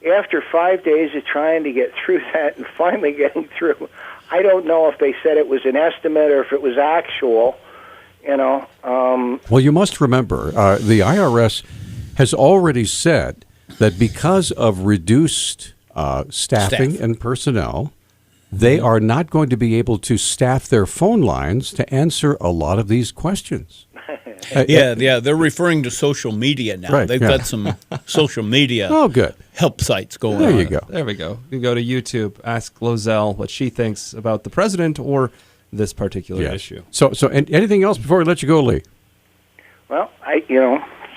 Speaker 13: after 5 days of trying to get through that and finally getting through, I don't know if they said it was an estimate or if it was actual,
Speaker 1: Well, you must remember, the IRS has already said that because of reduced staffing and personnel, they are not going to be able to staff their phone lines to answer a lot of these questions.
Speaker 8: They're referring to social media now.
Speaker 1: Right,
Speaker 8: They've got some social media help sites going on.
Speaker 1: There you go.
Speaker 2: There we go. You can go to YouTube, ask Lozelle what she thinks about the president or this particular issue.
Speaker 1: So anything else before we let you go, Lee?
Speaker 13: Well,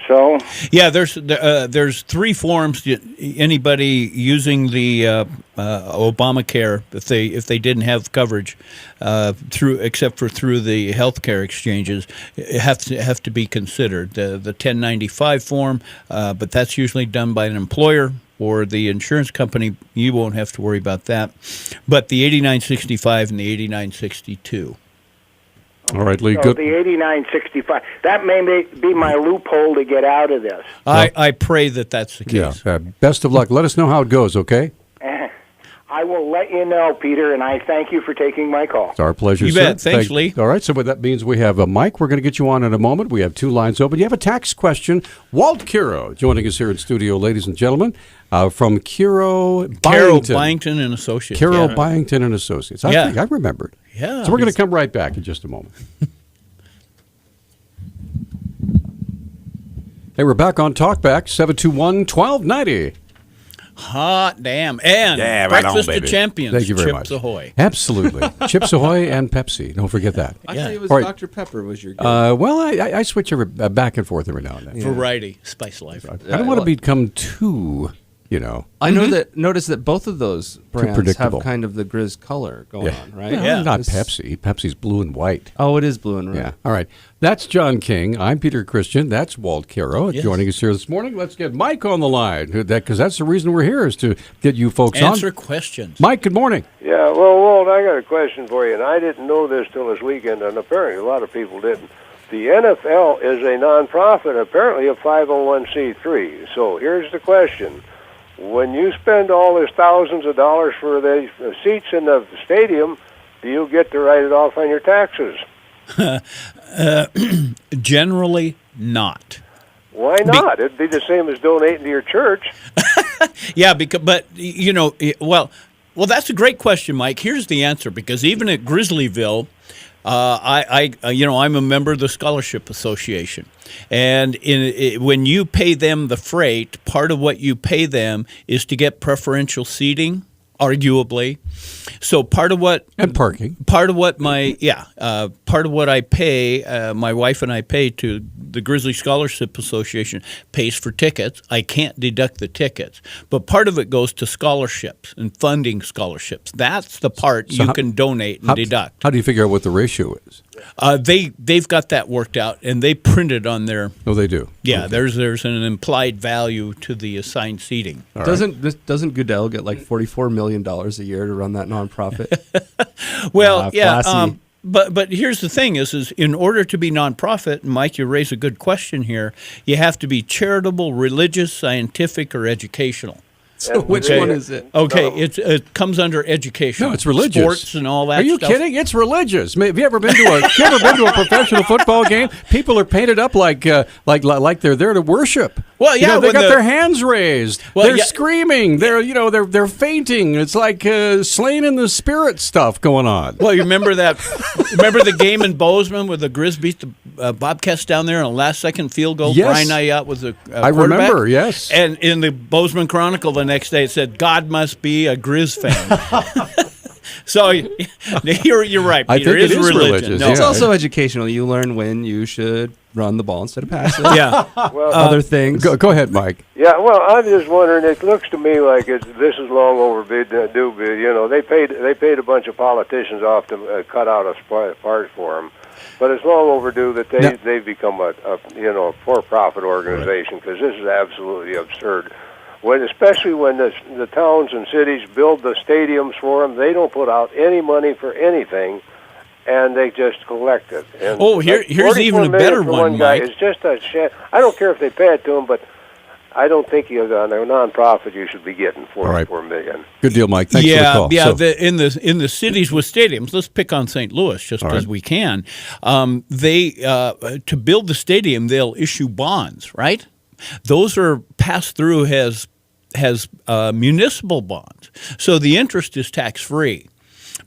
Speaker 13: So
Speaker 8: yeah, there's three forms. Anybody using the Obamacare, if they didn't have coverage except for through the healthcare exchanges, have to be considered. The 1095 form, but that's usually done by an employer or the insurance company. You won't have to worry about that. But the 8965 and the 8962.
Speaker 1: All right, Lee.
Speaker 13: So
Speaker 1: good.
Speaker 13: the 8965, that may be my loophole to get out of this.
Speaker 8: I pray that's the case.
Speaker 1: Yeah. Best of luck. Let us know how it goes, okay?
Speaker 13: I will let you know, Peter, and I thank you for taking my call.
Speaker 1: It's our pleasure,
Speaker 8: You
Speaker 1: sir.
Speaker 8: bet. Thanks, Lee.
Speaker 1: All right, so what that means, we have Mike. We're going to get you on in a moment. We have two lines open. You have a tax question. Walt Kero joining us here in studio, ladies and gentlemen, from Kero
Speaker 8: Byington and Associates.
Speaker 1: Kero Byington and Associates. I think I remembered.
Speaker 8: Yeah.
Speaker 1: So we're going to come right back in just a moment. Hey, we're back on Talkback, 721-1290.
Speaker 8: Hot damn. And Breakfast of Champions.
Speaker 1: Thank you very
Speaker 8: Chips
Speaker 1: much.
Speaker 8: Ahoy.
Speaker 1: Absolutely. Chips Ahoy and Pepsi. Don't forget that.
Speaker 2: I thought it was
Speaker 1: All right.
Speaker 2: Dr. Pepper was your go.
Speaker 1: Well, I switch back and forth every now and then.
Speaker 8: Variety. Spice life.
Speaker 1: I don't want to become too,
Speaker 2: I noticed that both of those brands
Speaker 1: predictable.
Speaker 2: have kind of the Grizz color going on, right?
Speaker 1: Yeah, not Pepsi. Pepsi's blue and white.
Speaker 2: Oh, it is blue and red.
Speaker 1: Yeah. All right. That's John King. I'm Peter Christian. That's Walt Kero joining us here this morning. Let's get Mike on the line, because that's the reason we're here, is to get you folks
Speaker 8: Answer questions.
Speaker 1: Mike, good morning.
Speaker 14: Yeah, well, Walt, I got a question for you, and I didn't know this till this weekend, and apparently a lot of people didn't. The NFL is a nonprofit, apparently a 501c3. So here's the question. When you spend all this thousands of dollars for the seats in the stadium, do you get to write it off on your taxes?
Speaker 8: Generally not.
Speaker 14: Why not? It'd be the same as donating to your church.
Speaker 8: Yeah, but that's a great question, Mike. Here's the answer, because even at Grizzlyville, I'm a member of the Scholarship Association, and when you pay them the freight, part of what you pay them is to get preferential seating, arguably. So part of what
Speaker 1: parking,
Speaker 8: part of what I pay, my wife and I pay to the Grizzly Scholarship Association pays for tickets. I can't deduct the tickets, but part of it goes to scholarships and funding scholarships. That's the part you can donate and deduct.
Speaker 1: How do you figure out what the ratio is?
Speaker 8: They've got that worked out, and they print it on their.
Speaker 1: Oh, they do.
Speaker 8: Yeah, okay. There's an implied value to the assigned seating.
Speaker 2: Doesn't Goodell get like $44 million a year to run that nonprofit?
Speaker 8: Well, yeah. But here's the thing: is in order to be nonprofit, and Mike, you raise a good question here. You have to be charitable, religious, scientific, or educational.
Speaker 2: So which one is it?
Speaker 8: Okay, it comes under education.
Speaker 1: No, it's religious.
Speaker 8: Sports and all that.
Speaker 1: Are you
Speaker 8: stuff.
Speaker 1: kidding? It's religious. Have you ever been to a professional football game? People are painted up like they're there to worship.
Speaker 8: Well, yeah,
Speaker 1: they got their hands raised. They're screaming. They're fainting. It's like slain in the spirit stuff going on.
Speaker 8: Well, you remember that? Remember the game in Bozeman where the Grizz beat the Bobcats down there in a last-second field goal?
Speaker 1: Yes.
Speaker 8: Brian Ayotte was the
Speaker 1: I remember. Yes.
Speaker 8: And in the Bozeman Chronicle the next day it said, "God must be a Grizz fan." So you're right, Peter.
Speaker 1: I think it is religious.
Speaker 2: No. It's also educational. You learn when you should run the ball instead of pass it.
Speaker 8: Yeah.
Speaker 14: Well,
Speaker 2: other things.
Speaker 1: Go ahead, Mike.
Speaker 14: Yeah, well, I'm just wondering. It looks to me like this is long overdue. They paid a bunch of politicians off to cut out a part for them. But it's long overdue that they've become a for-profit organization, because this is absolutely absurd. Especially when the towns and cities build the stadiums for them, they don't put out any money for anything, and they just collect it. And
Speaker 8: here's even a better one, Mike.
Speaker 14: It's just a shit. I don't care if they pay it to them, but I don't think on a nonprofit you should be getting $44 million.
Speaker 1: Good deal, Mike. Thanks for the call.
Speaker 8: Yeah, in the cities with stadiums, let's pick on St. Louis just because we can. They to build the stadium, they'll issue bonds, right? Those are passed through as municipal bonds, so the interest is tax-free.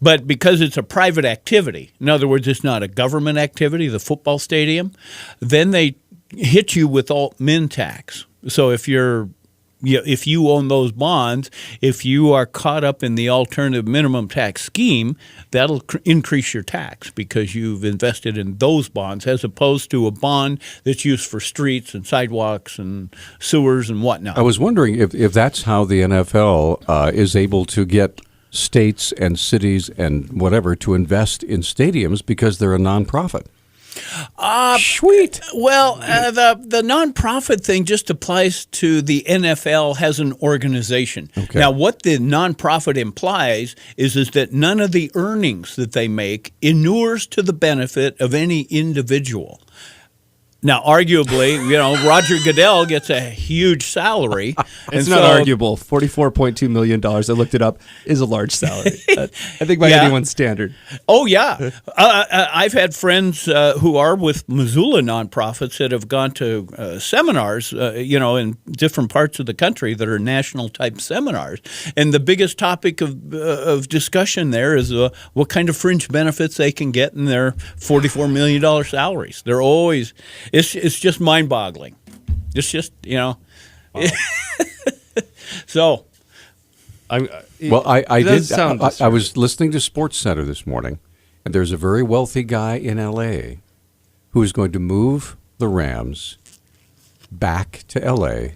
Speaker 8: But because it's a private activity, in other words, it's not a government activity, the football stadium, then they hit you with alt min tax. So if you're if you own those bonds, if you are caught up in the alternative minimum tax scheme, that'll increase your tax because you've invested in those bonds as opposed to a bond that's used for streets and sidewalks and sewers and whatnot.
Speaker 1: I was wondering if that's how the NFL is able to get states and cities and whatever to invest in stadiums because they're a nonprofit.
Speaker 8: Sweet. Well, the nonprofit thing just applies to the NFL as an organization.
Speaker 1: Okay.
Speaker 8: Now, what the nonprofit implies is that none of the earnings that they make inures to the benefit of any individual. Now, arguably, Roger Goodell gets a huge salary.
Speaker 2: It's not arguable. $44.2 million, I looked it up, is a large salary. I think by anyone's standard.
Speaker 8: Oh, yeah. I've had friends who are with Missoula nonprofits that have gone to seminars, in different parts of the country that are national-type seminars. And the biggest topic of discussion there is what kind of fringe benefits they can get in their $44 million salaries. They're always... It's just mind-boggling. It's just, So,
Speaker 1: I was listening to Sports Center this morning, and there's a very wealthy guy in L.A. who is going to move the Rams back to L.A.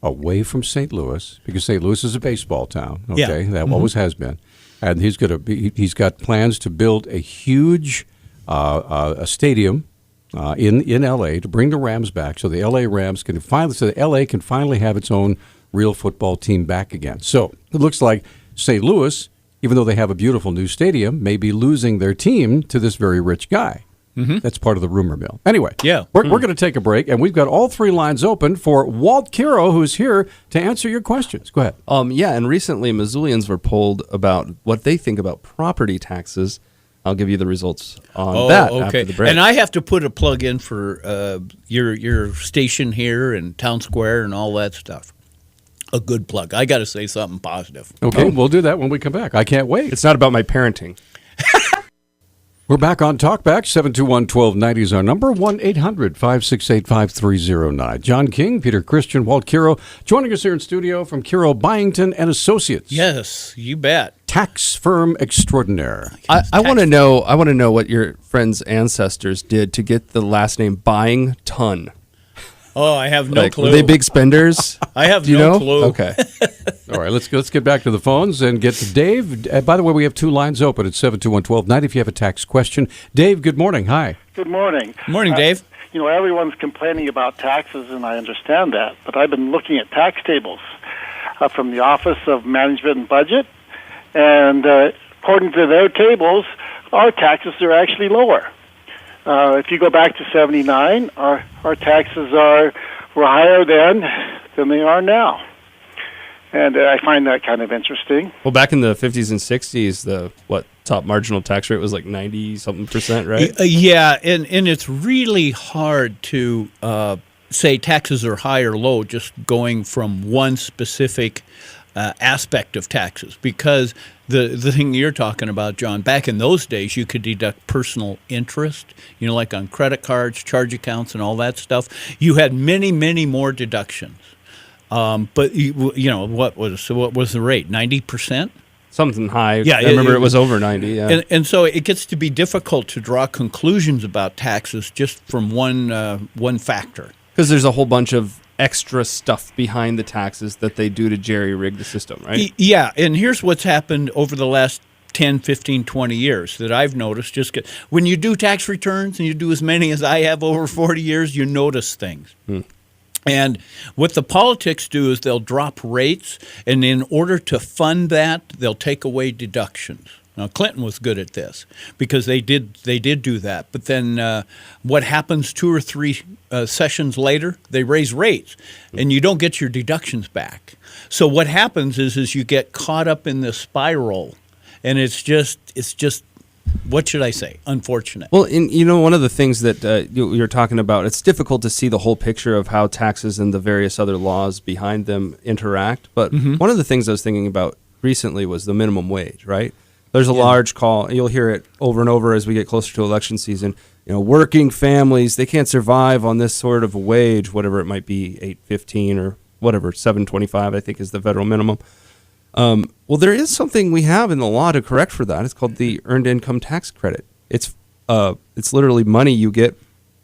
Speaker 1: away from St. Louis because St. Louis is a baseball town. Okay, that always has been, and he's got plans to build a huge a stadium. In L.A. to bring the Rams back so the L.A. Rams can finally have its own real football team back again. So it looks like St. Louis, even though they have a beautiful new stadium, may be losing their team to this very rich guy. Mm-hmm. That's part of the rumor mill. Anyway, we're going to take a break, and we've got all three lines open for Walt Kero, who's here to answer your questions. Go ahead.
Speaker 2: And recently Missoulians were polled about what they think about property taxes. I'll give you the results on that after the break.
Speaker 8: And I have to put a plug in for your station here and Town Square and all that stuff. A good plug. I got to say something positive.
Speaker 1: Okay, we'll do that when we come back. I can't wait.
Speaker 2: It's not about my parenting.
Speaker 1: We're back on Talkback. 721-1290 is our number. 1-800-568-5309. John King, Peter Christian, Walt Kero, joining us here in studio from Kero Byington and Associates.
Speaker 8: Yes, you bet.
Speaker 1: Tax firm extraordinaire.
Speaker 2: I want to know. I want to know what your friend's ancestors did to get the last name Byington.
Speaker 8: Oh, I have no clue.
Speaker 2: Were they big spenders?
Speaker 8: I have no clue.
Speaker 2: Okay.
Speaker 1: All right, let's get back to the phones and get to Dave. By the way, we have two lines open at 721-1290 if you have a tax question. Dave, good morning. Hi.
Speaker 15: Good morning.
Speaker 8: Morning, Dave.
Speaker 15: Everyone's complaining about taxes, and I understand that. But I've been looking at tax tables from the Office of Management and Budget, and according to their tables, our taxes are actually lower. If you go back to 79, our taxes were higher then than they are now. And I find that kind of interesting.
Speaker 2: Well, back in the 50s and 60s, the top marginal tax rate was like 90-something%, right?
Speaker 8: Yeah, and it's really hard to say taxes are high or low just going from one specific aspect of taxes, because the thing you're talking about, John, back in those days, you could deduct personal interest, like on credit cards, charge accounts, and all that stuff. You had many, many more deductions. But what was the rate? 90%?
Speaker 2: Something high.
Speaker 8: Yeah,
Speaker 2: I remember it was over 90. Yeah,
Speaker 8: and so it gets to be difficult to draw conclusions about taxes just from one factor.
Speaker 2: Because there's a whole bunch of extra stuff behind the taxes that they do to jerry-rig the system, right?
Speaker 8: Yeah, and here's what's happened over the last 10, 15, 20 years that I've noticed. When you do tax returns, and you do as many as I have over 40 years, you notice things. And what the politics do is they'll drop rates, and in order to fund that, they'll take away deductions. Now, Clinton was good at this because they did do that. But then what happens 2 or 3 sessions later? They raise rates, and you don't get your deductions back. So what happens is you get caught up in this spiral, and it's just what should I say? Unfortunate.
Speaker 2: Well, one of the things that you're talking about, it's difficult to see the whole picture of how taxes and the various other laws behind them interact. But one of the things I was thinking about recently was the minimum wage, right? There's a large call. You'll hear it over and over as we get closer to election season. Working families, they can't survive on this sort of wage, whatever it might be, $8.15 or whatever, $725, I think is the federal minimum. Well, there is something we have in the law to correct for that. It's called the Earned Income Tax Credit. It's literally money you get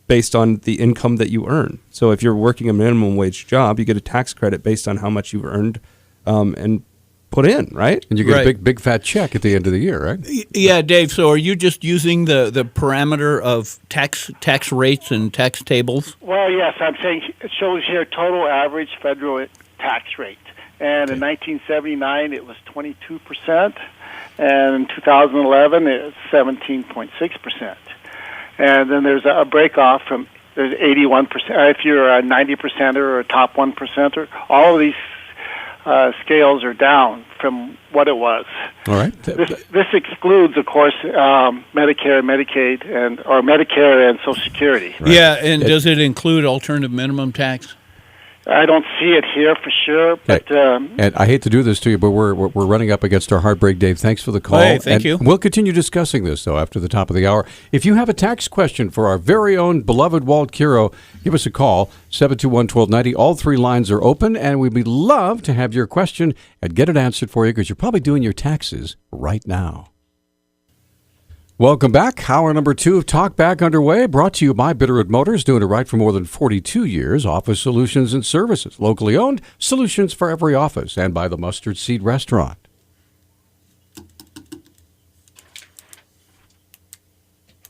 Speaker 2: based on the income that you earn. So if you're working a minimum wage job, you get a tax credit based on how much you've earned and put in, right?
Speaker 1: And you get a big fat check at the end of the year, right?
Speaker 8: Yeah, Dave. So are you just using the parameter of tax rates and tax tables?
Speaker 15: Well, yes, I'm saying it shows here total average federal tax rate. And in 1979, it was 22%. And in 2011, it's 17.6%. And then there's a break-off from there's 81%. If you're a 90%er or a top 1%er, all of these scales are down from what it was.
Speaker 1: All right.
Speaker 15: This excludes, of course, Medicare, Medicaid, or Medicare and Social Security.
Speaker 8: Right. Yeah, and does it include alternative minimum tax?
Speaker 15: I don't see it here for sure, but
Speaker 1: and I hate to do this to you, but we're running up against our hard break, Dave. Thanks for the call.
Speaker 8: Hey, thank you.
Speaker 1: We'll continue discussing this, though, after the top of the hour. If you have a tax question for our very own beloved Walt Kero, give us a call, 721-1290. All three lines are open, and we'd love to have your question and get it answered for you because you're probably doing your taxes right now. Welcome back. Hour number 2 of Talk Back underway, brought to you by Bitterroot Motors, doing it right for more than 42 years. Office solutions and services, locally owned, solutions for every office, and by the Mustard Seed Restaurant.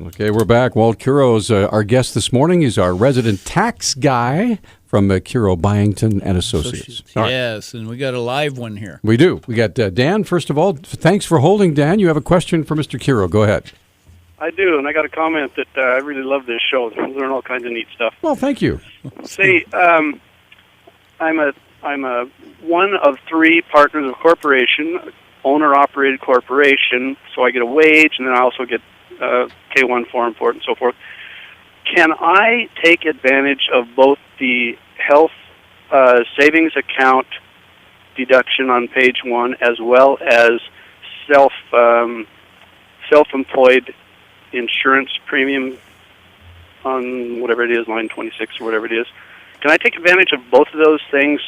Speaker 1: Okay, we're back. Walt Kero is our guest this morning. He's our resident tax guy from Kero, Byington and Associates.
Speaker 8: Yes, and we got a live one here.
Speaker 1: We do. We got Dan. First of all, thanks for holding, Dan. You have a question for Mr. Kero. Go ahead.
Speaker 16: I do, and I got a comment that I really love this show. I learn all kinds of neat stuff.
Speaker 1: Well, thank you.
Speaker 16: Say, I'm a one of 3 partners of a corporation, owner-operated corporation, so I get a wage, and then I also get K-1 form for it and so forth. Can I take advantage of both the health savings account deduction on page 1 as well as self-employed insurance premium on whatever it is, line 26 or whatever it is? Can I take advantage of both of those things,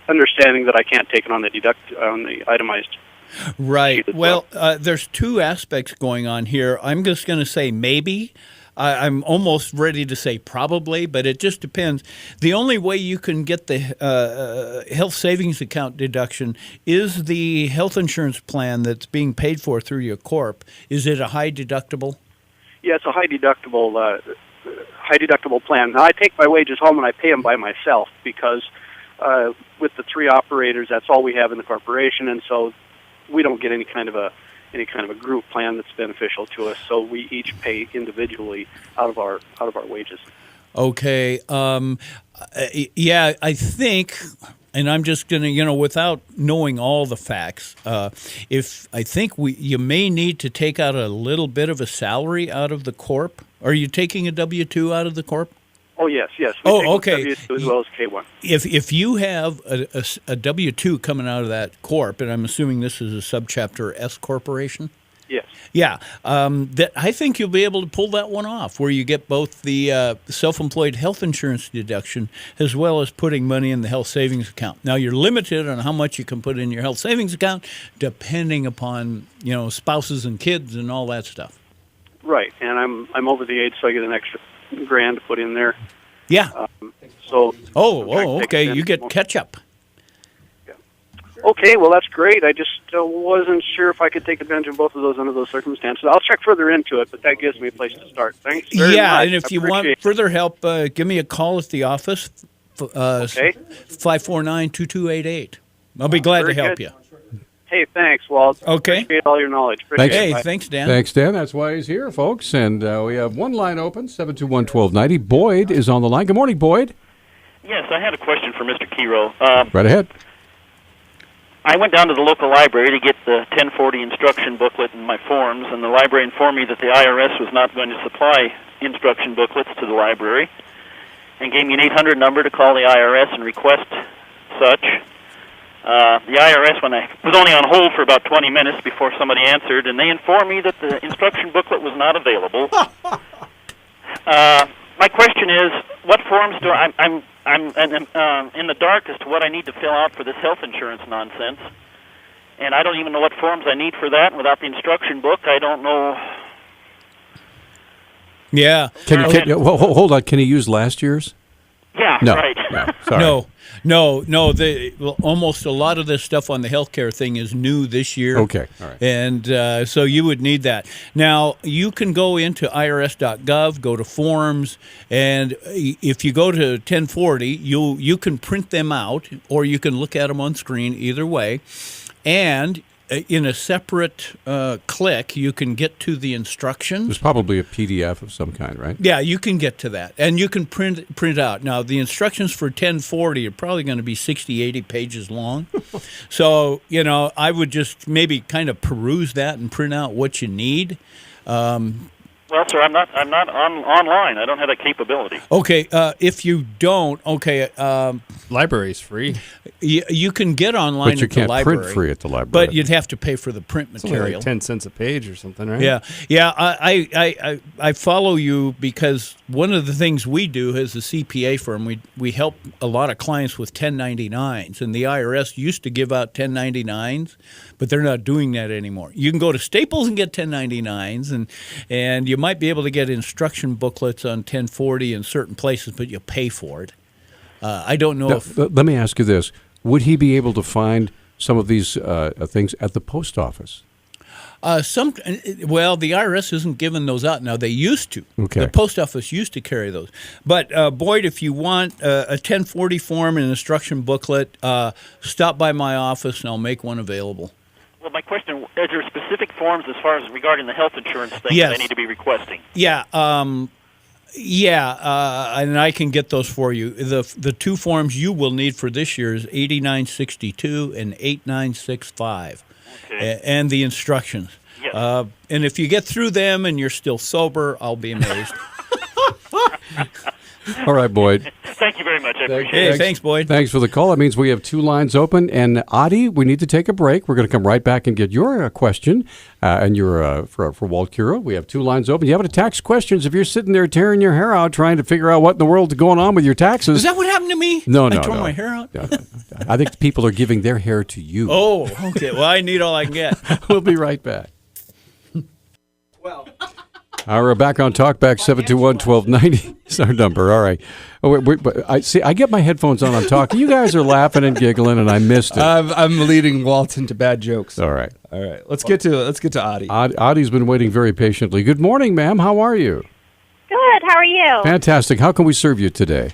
Speaker 16: understanding that I can't take it on the itemized?
Speaker 8: Right. Well, there's 2 aspects going on here. I'm just going to say maybe. I'm almost ready to say probably, but it just depends. The only way you can get the health savings account deduction is the health insurance plan that's being paid for through your corp. Is it a high deductible?
Speaker 16: Yeah, it's a high deductible plan. Now, I take my wages home and I pay them by myself because with the 3 operators, that's all we have in the corporation, and so we don't get any kind of a group plan that's beneficial to us. So we each pay individually out of our wages.
Speaker 8: Okay. Yeah, I think, and I'm just gonna, without knowing all the facts, you may need to take out a little bit of a salary out of the corp. Are you taking a W-2 out of the corp?
Speaker 16: Oh, yes. We take
Speaker 8: okay.
Speaker 16: W-2 as well as K-1.
Speaker 8: If you have a W-2 coming out of that corp, and I'm assuming this is a subchapter S corporation?
Speaker 16: Yes.
Speaker 8: Yeah. That I think you'll be able to pull that one off, where you get both the self-employed health insurance deduction as well as putting money in the health savings account. Now, you're limited on how much you can put in your health savings account, depending upon spouses and kids and all that stuff.
Speaker 16: Right, and I'm over the age, so I get an extra $1,000 to put in there.
Speaker 8: Yeah. Okay. You get catch-up.
Speaker 16: Yeah. Okay, well, that's great. I just wasn't sure if I could take advantage of both of those under those circumstances. I'll check further into it, but that gives me a place to start. Thanks very much.
Speaker 8: Yeah, and if you want further help, give me a call at the office, 549-2288. I'll be glad to help you.
Speaker 16: Hey, thanks, Walt.
Speaker 8: Okay.
Speaker 16: Appreciate all your knowledge.
Speaker 8: Thanks, Dan.
Speaker 1: Thanks, Dan. That's why he's here, folks. And we have one line open, 721-1290. Boyd is on the line. Good morning, Boyd.
Speaker 17: Yes, I had a question for Mr. Kero.
Speaker 1: Right ahead.
Speaker 17: I went down to the local library to get the 1040 instruction booklet and my forms, and the library informed me that the IRS was not going to supply instruction booklets to the library and gave me an 800 number to call the IRS and request such. The IRS, when I was only on hold for about 20 minutes before somebody answered, and they informed me that the instruction booklet was not available. My question is, what forms do I'm in the dark as to what I need to fill out for this health insurance nonsense, and I don't even know what forms I need for that. And without the instruction book, I don't know.
Speaker 8: Yeah.
Speaker 1: Hold on. Can he use last year's?
Speaker 17: Yeah,
Speaker 1: no,
Speaker 17: right.
Speaker 1: No, sorry.
Speaker 8: No. Almost a lot of this stuff on the healthcare thing is new this year.
Speaker 1: Okay, all right.
Speaker 8: And so you would need that. Now, you can go into irs.gov, go to forms, and if you go to 1040, you can print them out, or you can look at them on screen, either way. And in a separate click, you can get to the instructions.
Speaker 1: There's probably a PDF of some kind, right?
Speaker 8: Yeah, you can get to that. And you can print out. Now, the instructions for 1040 are probably going to be 60, 80 pages long. So, I would just maybe kind of peruse that and print out what you need.
Speaker 17: Well, sir, I'm not online. I don't have that capability.
Speaker 8: Okay, if you don't,
Speaker 2: library's free.
Speaker 8: You can get online
Speaker 1: but you
Speaker 8: at the
Speaker 1: can't
Speaker 8: library.
Speaker 1: Print free at the library.
Speaker 8: But you'd have to pay for the print
Speaker 2: It's
Speaker 8: material.
Speaker 2: only like 10 cents a page or something, right?
Speaker 8: Yeah. I follow you because one of the things we do as a CPA firm, we help a lot of clients with 1099s, and the IRS used to give out 1099s, but they're not doing that anymore. You can go to Staples and get 1099s, and you might be able to get instruction booklets on 1040 in certain places, but you'll pay for it. I don't know if...
Speaker 1: Let me ask you this. Would he be able to find some of these things at the post office?
Speaker 8: The IRS isn't giving those out now. They used to.
Speaker 1: Okay.
Speaker 8: The post office used to carry those. But, Boyd, if you want a 1040 form and an instruction booklet, stop by my office and I'll make one available.
Speaker 17: Well, my question, is there specific forms as far as regarding the health insurance thing
Speaker 8: Yes.
Speaker 17: that I need to be requesting?
Speaker 8: Yeah. And I can get those for you. The two forms you will need for this year is 8962 and 8965.
Speaker 17: Okay.
Speaker 8: And the instructions.
Speaker 17: Yes.
Speaker 8: And if you get through them and you're still sober, I'll be amazed.
Speaker 1: All right, Boyd.
Speaker 17: Thank you very much. I appreciate it.
Speaker 8: Thanks, Boyd.
Speaker 1: Thanks for the call. That means we have two lines open. And Adi, we need to take a break. We're going to come right back and get your question and your for Walt Kero. We have two lines open. You have any tax questions? If you're sitting there tearing your hair out trying to figure out what in the world is going on with your taxes.
Speaker 8: Is that what happened to me?
Speaker 1: No.
Speaker 8: I tore my hair out?
Speaker 1: No. I think people are giving their hair to you.
Speaker 8: Oh, okay. Well, I need all I can get.
Speaker 1: We'll be right back. We're back on Talkback. 721-1290 is our number. All right. I get my headphones on. I'm talking. You guys are laughing and giggling, and I missed it.
Speaker 2: I'm leading Walt into bad jokes.
Speaker 1: All right.
Speaker 2: Let's get to Adi.
Speaker 1: Adi's been waiting very patiently. Good morning, ma'am. How are you?
Speaker 18: Good. How are you?
Speaker 1: Fantastic. How can we serve you today?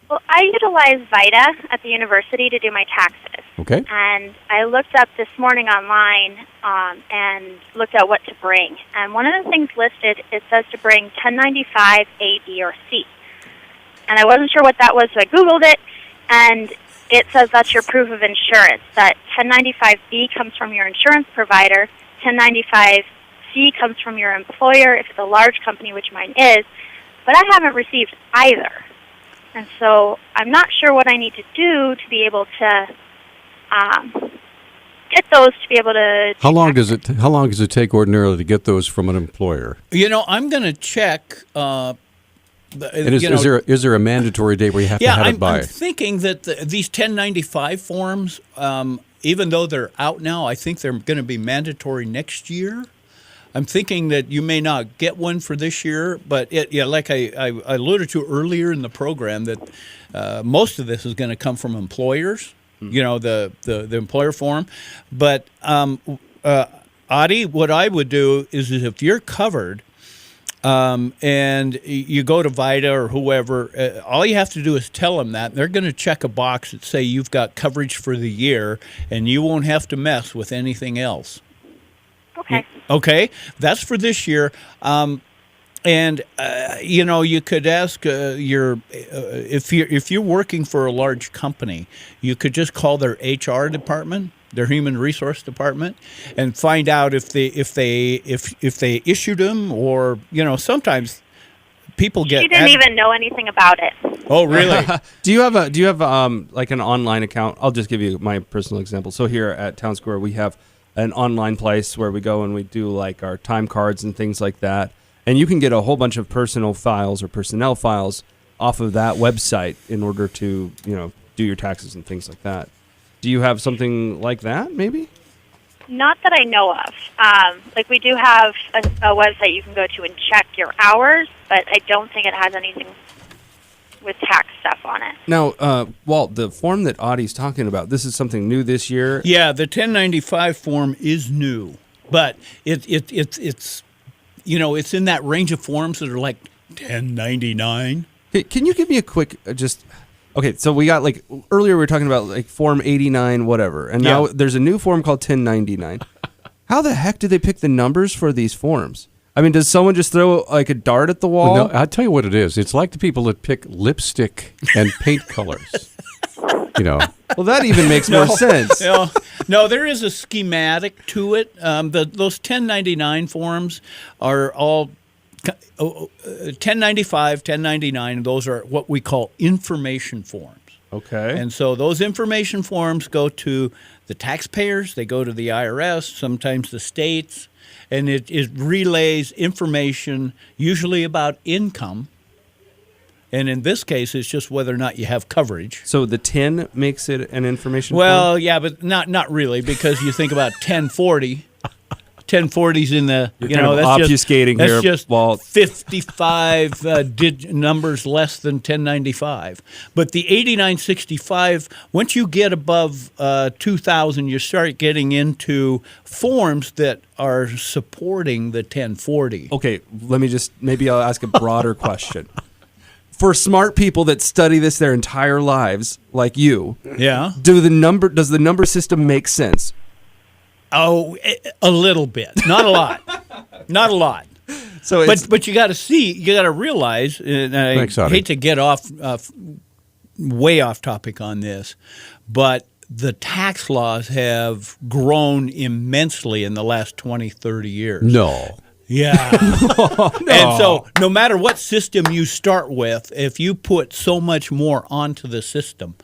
Speaker 18: Well, I utilize VITA at the university to do my taxes.
Speaker 1: Okay.
Speaker 18: And I looked up this morning online and looked at what to bring. And one of the things listed, it says to bring 1095 A, B, or C. And I wasn't sure what that was, so I Googled it, and it says that's your proof of insurance, that 1095B comes from your insurance provider, 1095C comes from your employer if it's a large company, which mine is, but I haven't received either. And so I'm not sure what I need to do to be able to get those to be able to...
Speaker 1: How long does it take ordinarily to get those from an employer?
Speaker 8: I'm going to check...
Speaker 1: Is there a mandatory date where you have to have it by?
Speaker 8: I'm thinking that these 1095 forms, even though they're out now, I think they're going to be mandatory next year. I'm thinking that you may not get one for this year, but like I alluded to earlier in the program, that most of this is going to come from employers. The employer form. But Adi, what I would do is if you're covered. And you go to VITA or whoever, all you have to do is tell them that. They're going to check a box that say you've got coverage for the year, and you won't have to mess with anything else.
Speaker 18: Okay.
Speaker 8: Okay, that's for this year. You could ask if you're working for a large company, you could just call their HR department, their human resource department, and find out if they issued them, or sometimes people get.
Speaker 18: She didn't even know anything about it.
Speaker 8: Oh, really?
Speaker 2: Do you have like an online account? I'll just give you my personal example. So here at Town Square, we have an online place where we go and we do like our time cards and things like that. And you can get a whole bunch of personal files or personnel files off of that website in order to, do your taxes and things like that. Do you have something like that, maybe?
Speaker 18: Not that I know of. We do have a website you can go to and check your hours, but I don't think it has anything with tax stuff on it.
Speaker 2: Now, Walt, the form that Audie's talking about, this is something new this year?
Speaker 8: Yeah, the 1095 form is new, but it's it's in that range of forms that are like 1099.
Speaker 2: Can you give me a quick okay, so we got earlier we were talking about form 89 whatever, and now there's a new form called 1099. How the heck do they pick the numbers for these forms? I mean, does someone just throw a dart at the wall?
Speaker 1: Well, no, I'll tell you what it is. It's like the people that pick lipstick and paint colors.
Speaker 2: Well, that even makes more sense.
Speaker 8: No, there is a schematic to it. Those 1099 forms are all 1095, 1099. Those are what we call information forms.
Speaker 2: Okay.
Speaker 8: And so those information forms go to the taxpayers. They go to the IRS, sometimes the states. And it relays information, usually about income. And in this case, it's just whether or not you have coverage.
Speaker 2: So the 10 makes it an information form?
Speaker 8: Well, yeah, but not really, because you think about 1040. 1040's in the,
Speaker 2: that's obfuscating
Speaker 8: that's
Speaker 2: here,
Speaker 8: just
Speaker 2: Walt.
Speaker 8: 55 numbers less than 1095. But the 8965, once you get above 2000, you start getting into forms that are supporting the 1040.
Speaker 2: Okay, maybe I'll ask a broader question. For smart people that study this their entire lives, like you, does the number system make sense?
Speaker 8: Oh, a little bit, not a lot, not a lot.
Speaker 2: So,
Speaker 8: but you got to realize, and I hate to get way off topic on this, but the tax laws have grown immensely in the last 20, 30 years.
Speaker 1: No.
Speaker 8: Yeah. No. And so no matter what system you start with, if you put so much more onto the system,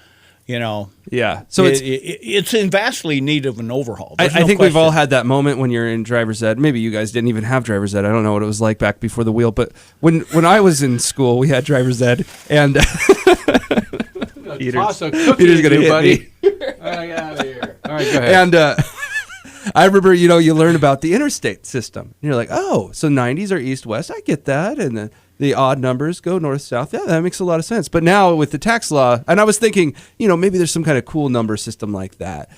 Speaker 2: Yeah. So
Speaker 8: it's in vastly need of an overhaul.
Speaker 2: I think we've all had that moment when you're in driver's ed. Maybe you guys didn't even have driver's ed. I don't know what it was like back before the wheel. But when I was in school, we had driver's ed. And Peter's going to hit me.
Speaker 1: Get out of here. All right, go ahead.
Speaker 2: And I remember, you learn about the interstate system. And you're like, oh, so 90s are east-west. I get that. And the odd numbers go north-south. Yeah, that makes a lot of sense. But now with the tax law, and I was thinking, maybe there's some kind of cool number system like that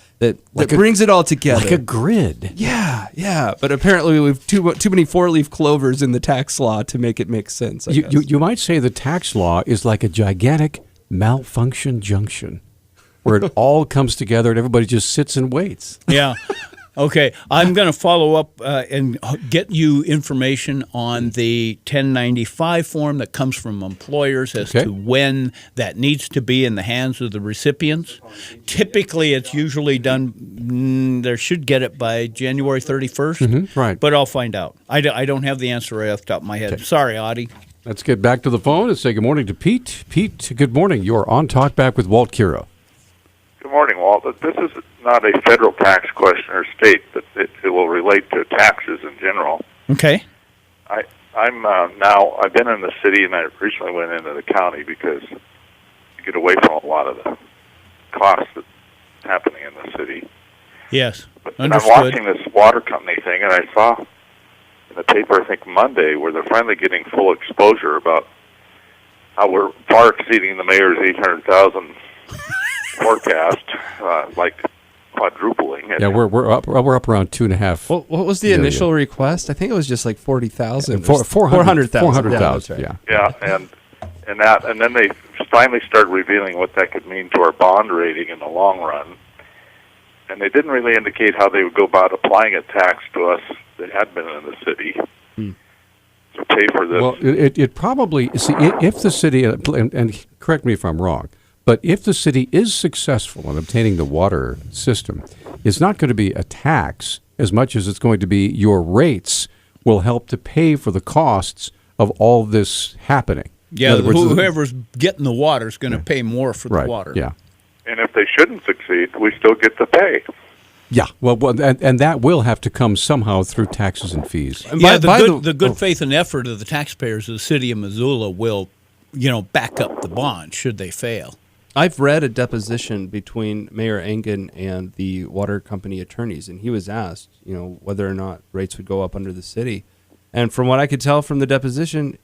Speaker 2: brings it all together.
Speaker 1: Like a grid.
Speaker 2: Yeah. But apparently we've too many four-leaf clovers in the tax law to make it make sense.
Speaker 1: You might say the tax law is like a gigantic malfunction junction where it all comes together and everybody just sits and waits.
Speaker 8: Yeah. Okay, I'm going to follow up and get you information on the 1095 form that comes from employers as to when that needs to be in the hands of the recipients. Typically, it's usually done, they should get it by January 31st.
Speaker 1: Mm-hmm, right.
Speaker 8: But I'll find out. I don't have the answer right off the top of my head. Sorry, Audie.
Speaker 1: Let's get back to the phone and say good morning to Pete. Pete, good morning. You're on Talk Back with Walt Kero.
Speaker 19: Good morning, Walt. This is not a federal tax question or state, but it will relate to taxes in general.
Speaker 8: Okay.
Speaker 19: I've been in the city, and I recently went into the county because to get away from a lot of the costs that's happening in the city.
Speaker 8: Yes,
Speaker 19: and I'm watching this water company thing, and I saw in the paper, I think Monday, where they're finally getting full exposure about how we're far exceeding the mayor's 800,000 forecast, like quadrupling.
Speaker 1: Yeah, we're up around 2.5.
Speaker 2: What was the initial request? I think it was just like 40,000.
Speaker 1: 400,000.
Speaker 2: 400,000.
Speaker 1: Yeah.
Speaker 19: Yeah, and then they finally started revealing what that could mean to our bond rating in the long run. And they didn't really indicate how they would go about applying a tax to us that had been in the city to pay for this.
Speaker 1: Well, it probably, if the city, and correct me if I'm wrong, but if the city is successful in obtaining the water system, it's not going to be a tax as much as it's going to be your rates will help to pay for the costs of all this happening.
Speaker 8: Yeah, whoever's getting the water is going to pay more for the water.
Speaker 1: Yeah.
Speaker 19: And if they shouldn't succeed, we still get to pay.
Speaker 1: Yeah, well, and that will have to come somehow through taxes and fees.
Speaker 8: Yeah, the good faith and effort of the taxpayers of the city of Missoula will back up the bond should they fail.
Speaker 2: I've read a deposition between Mayor Engen and the water company attorneys, and he was asked, whether or not rates would go up under the city. And from what I could tell from the deposition,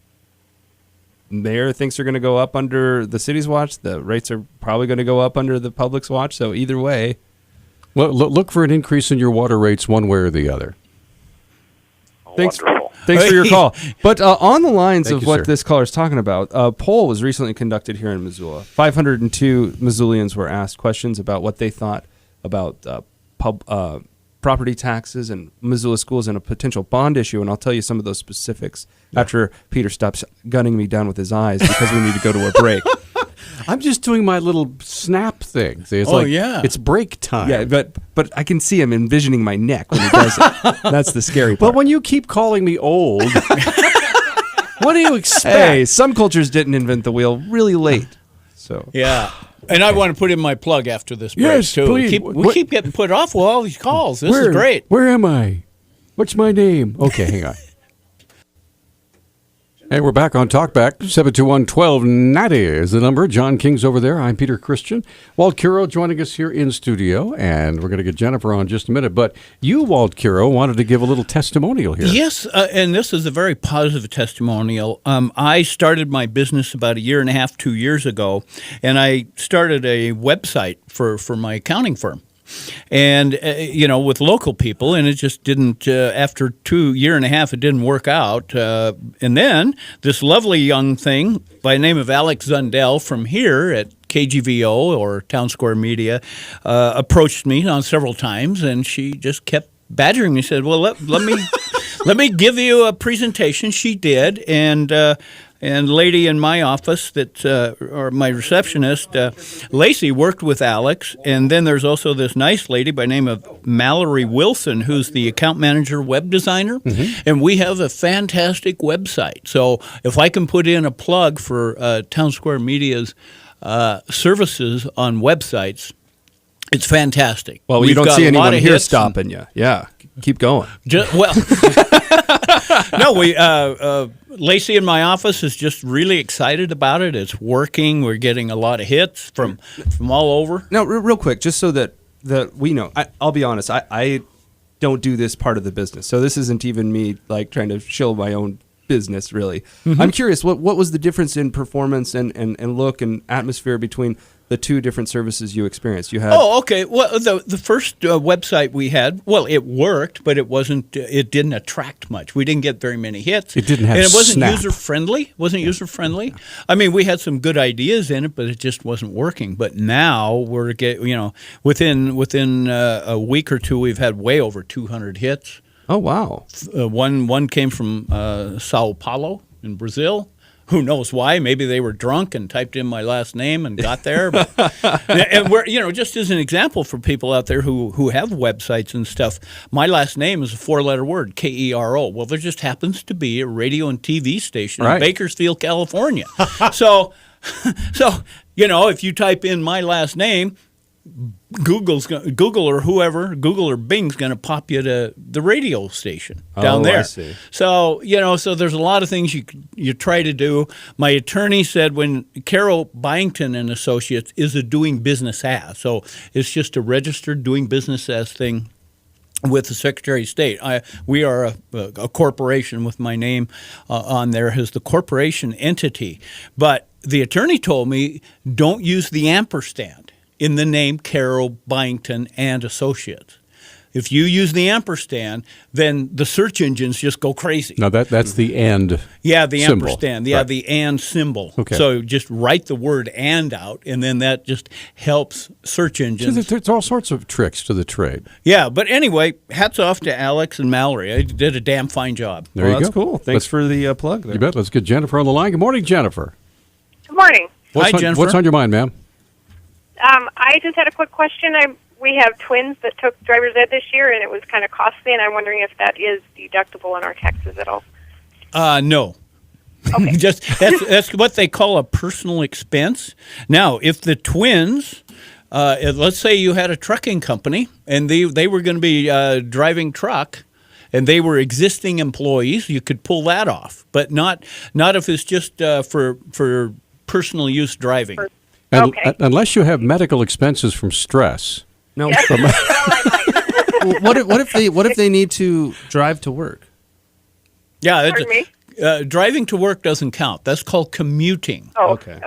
Speaker 2: Mayor thinks they're going to go up under the city's watch. The rates are probably going to go up under the public's watch. So either way.
Speaker 1: Well, look for an increase in your water rates one way or the other.
Speaker 2: Thanks for your call. But on the lines of what this caller is talking about, a poll was recently conducted here in Missoula. 502 Missoulians were asked questions about what they thought about property taxes and Missoula schools and a potential bond issue. And I'll tell you some of those specifics after Peter stops gunning me down with his eyes because we need to go to a break.
Speaker 1: I'm just doing my little snap thing. See, it's it's break time.
Speaker 2: Yeah, but I can see him envisioning my neck when he does it. That's the scary part.
Speaker 1: But when you keep calling me old, what do you expect?
Speaker 2: Hey, some cultures didn't invent the wheel really late. So
Speaker 8: yeah. And I want to put in my plug after this break, too.
Speaker 1: Please.
Speaker 8: We keep getting put off with all these calls. This is great.
Speaker 1: Where am I? What's my name? Okay, hang on. Hey, we're back on Talkback. 721-1290 is the number. John King's over there. I'm Peter Christian. Walt Kero joining us here in studio, and we're going to get Jennifer on in just a minute. But you, Walt Kero, wanted to give a little testimonial here.
Speaker 8: Yes, and this is a very positive testimonial. I started my business about 1.5 years, 2 years ago, and I started a website for my accounting firm. And, with local people, and it just didn't, after 2.5 years, it didn't work out. And then this lovely young thing by the name of Alex Zundell from here at KGVO or Town Square Media approached me on several times, and she just kept badgering me. Said, well, let me give you a presentation. She did, and lady in my office or my receptionist, Lacey, worked with Alex. And then there's also this nice lady by the name of Mallory Wilson, who's the account manager web designer. Mm-hmm. And we have a fantastic website. So if I can put in a plug for Town Square Media's services on websites, it's fantastic.
Speaker 2: Well, you don't see anyone here stopping you. Yeah, keep going.
Speaker 8: Lacey in my office is just really excited about it. It's working. We're getting a lot of hits from all over.
Speaker 2: Now, real quick, just so that we know, I'll be honest, I don't do this part of the business. So this isn't even me like trying to shill my own business, really. Mm-hmm. I'm curious, what was the difference in performance and look and atmosphere between the two different services you experienced? You had
Speaker 8: okay. Well, the first website we had, it worked, but it wasn't. It didn't attract much. We didn't get very many hits.
Speaker 1: It didn't have,
Speaker 8: and it wasn't
Speaker 1: snap.
Speaker 8: user friendly. User friendly. I mean, we had some good ideas in it, but it just wasn't working. But now we're within a week or two, we've had way over 200 hits.
Speaker 2: Oh wow!
Speaker 8: One came from Sao Paulo in Brazil. Who knows why? Maybe they were drunk and typed in my last name and got there. But, and we're, just as an example for people out there who have websites and stuff, my last name is a 4-letter word, Kero. Well, there just happens to be a radio and TV station in Bakersfield, California. So, if you type in my last name, Google or Bing's going to pop you to the radio station down there.
Speaker 2: I see.
Speaker 8: So, so there's a lot of things you try to do. My attorney said when Kero Byington and Associates is a doing business as. So it's just a registered doing business as thing with the Secretary of State. We are a corporation with my name on there as the corporation entity. But the attorney told me don't use the ampersand in the name Kero Byington and Associates. If you use the ampersand, then the search engines just go crazy.
Speaker 1: No, that's the and
Speaker 8: Yeah, the
Speaker 1: symbol.
Speaker 8: ampersand. Yeah, the and symbol.
Speaker 1: Okay.
Speaker 8: So just write the word and out, and then that just helps search engines.
Speaker 1: So there's all sorts of tricks to the trade.
Speaker 8: Yeah, but anyway, hats off to Alex and Mallory. They did a damn fine job.
Speaker 1: There you go.
Speaker 2: That's cool. Thanks for the plug there.
Speaker 1: You bet. Let's get Jennifer on the line. Good morning, Jennifer.
Speaker 20: Good morning.
Speaker 8: Hi, Jennifer.
Speaker 1: What's on your mind, ma'am?
Speaker 20: I just had a quick question. We have twins that took driver's ed this year, and it was kind of costly, and I'm wondering if that is deductible in our taxes at all.
Speaker 8: No.
Speaker 20: Okay.
Speaker 8: That's what they call a personal expense. Now, if the twins, let's say you had a trucking company, and they were going to be driving truck, and they were existing employees, you could pull that off, but not if it's just for personal use driving.
Speaker 1: Unless you have medical expenses from stress.
Speaker 2: No. What if they need to drive to work?
Speaker 8: Yeah, driving to work doesn't count. That's called commuting.
Speaker 20: Oh,
Speaker 2: okay.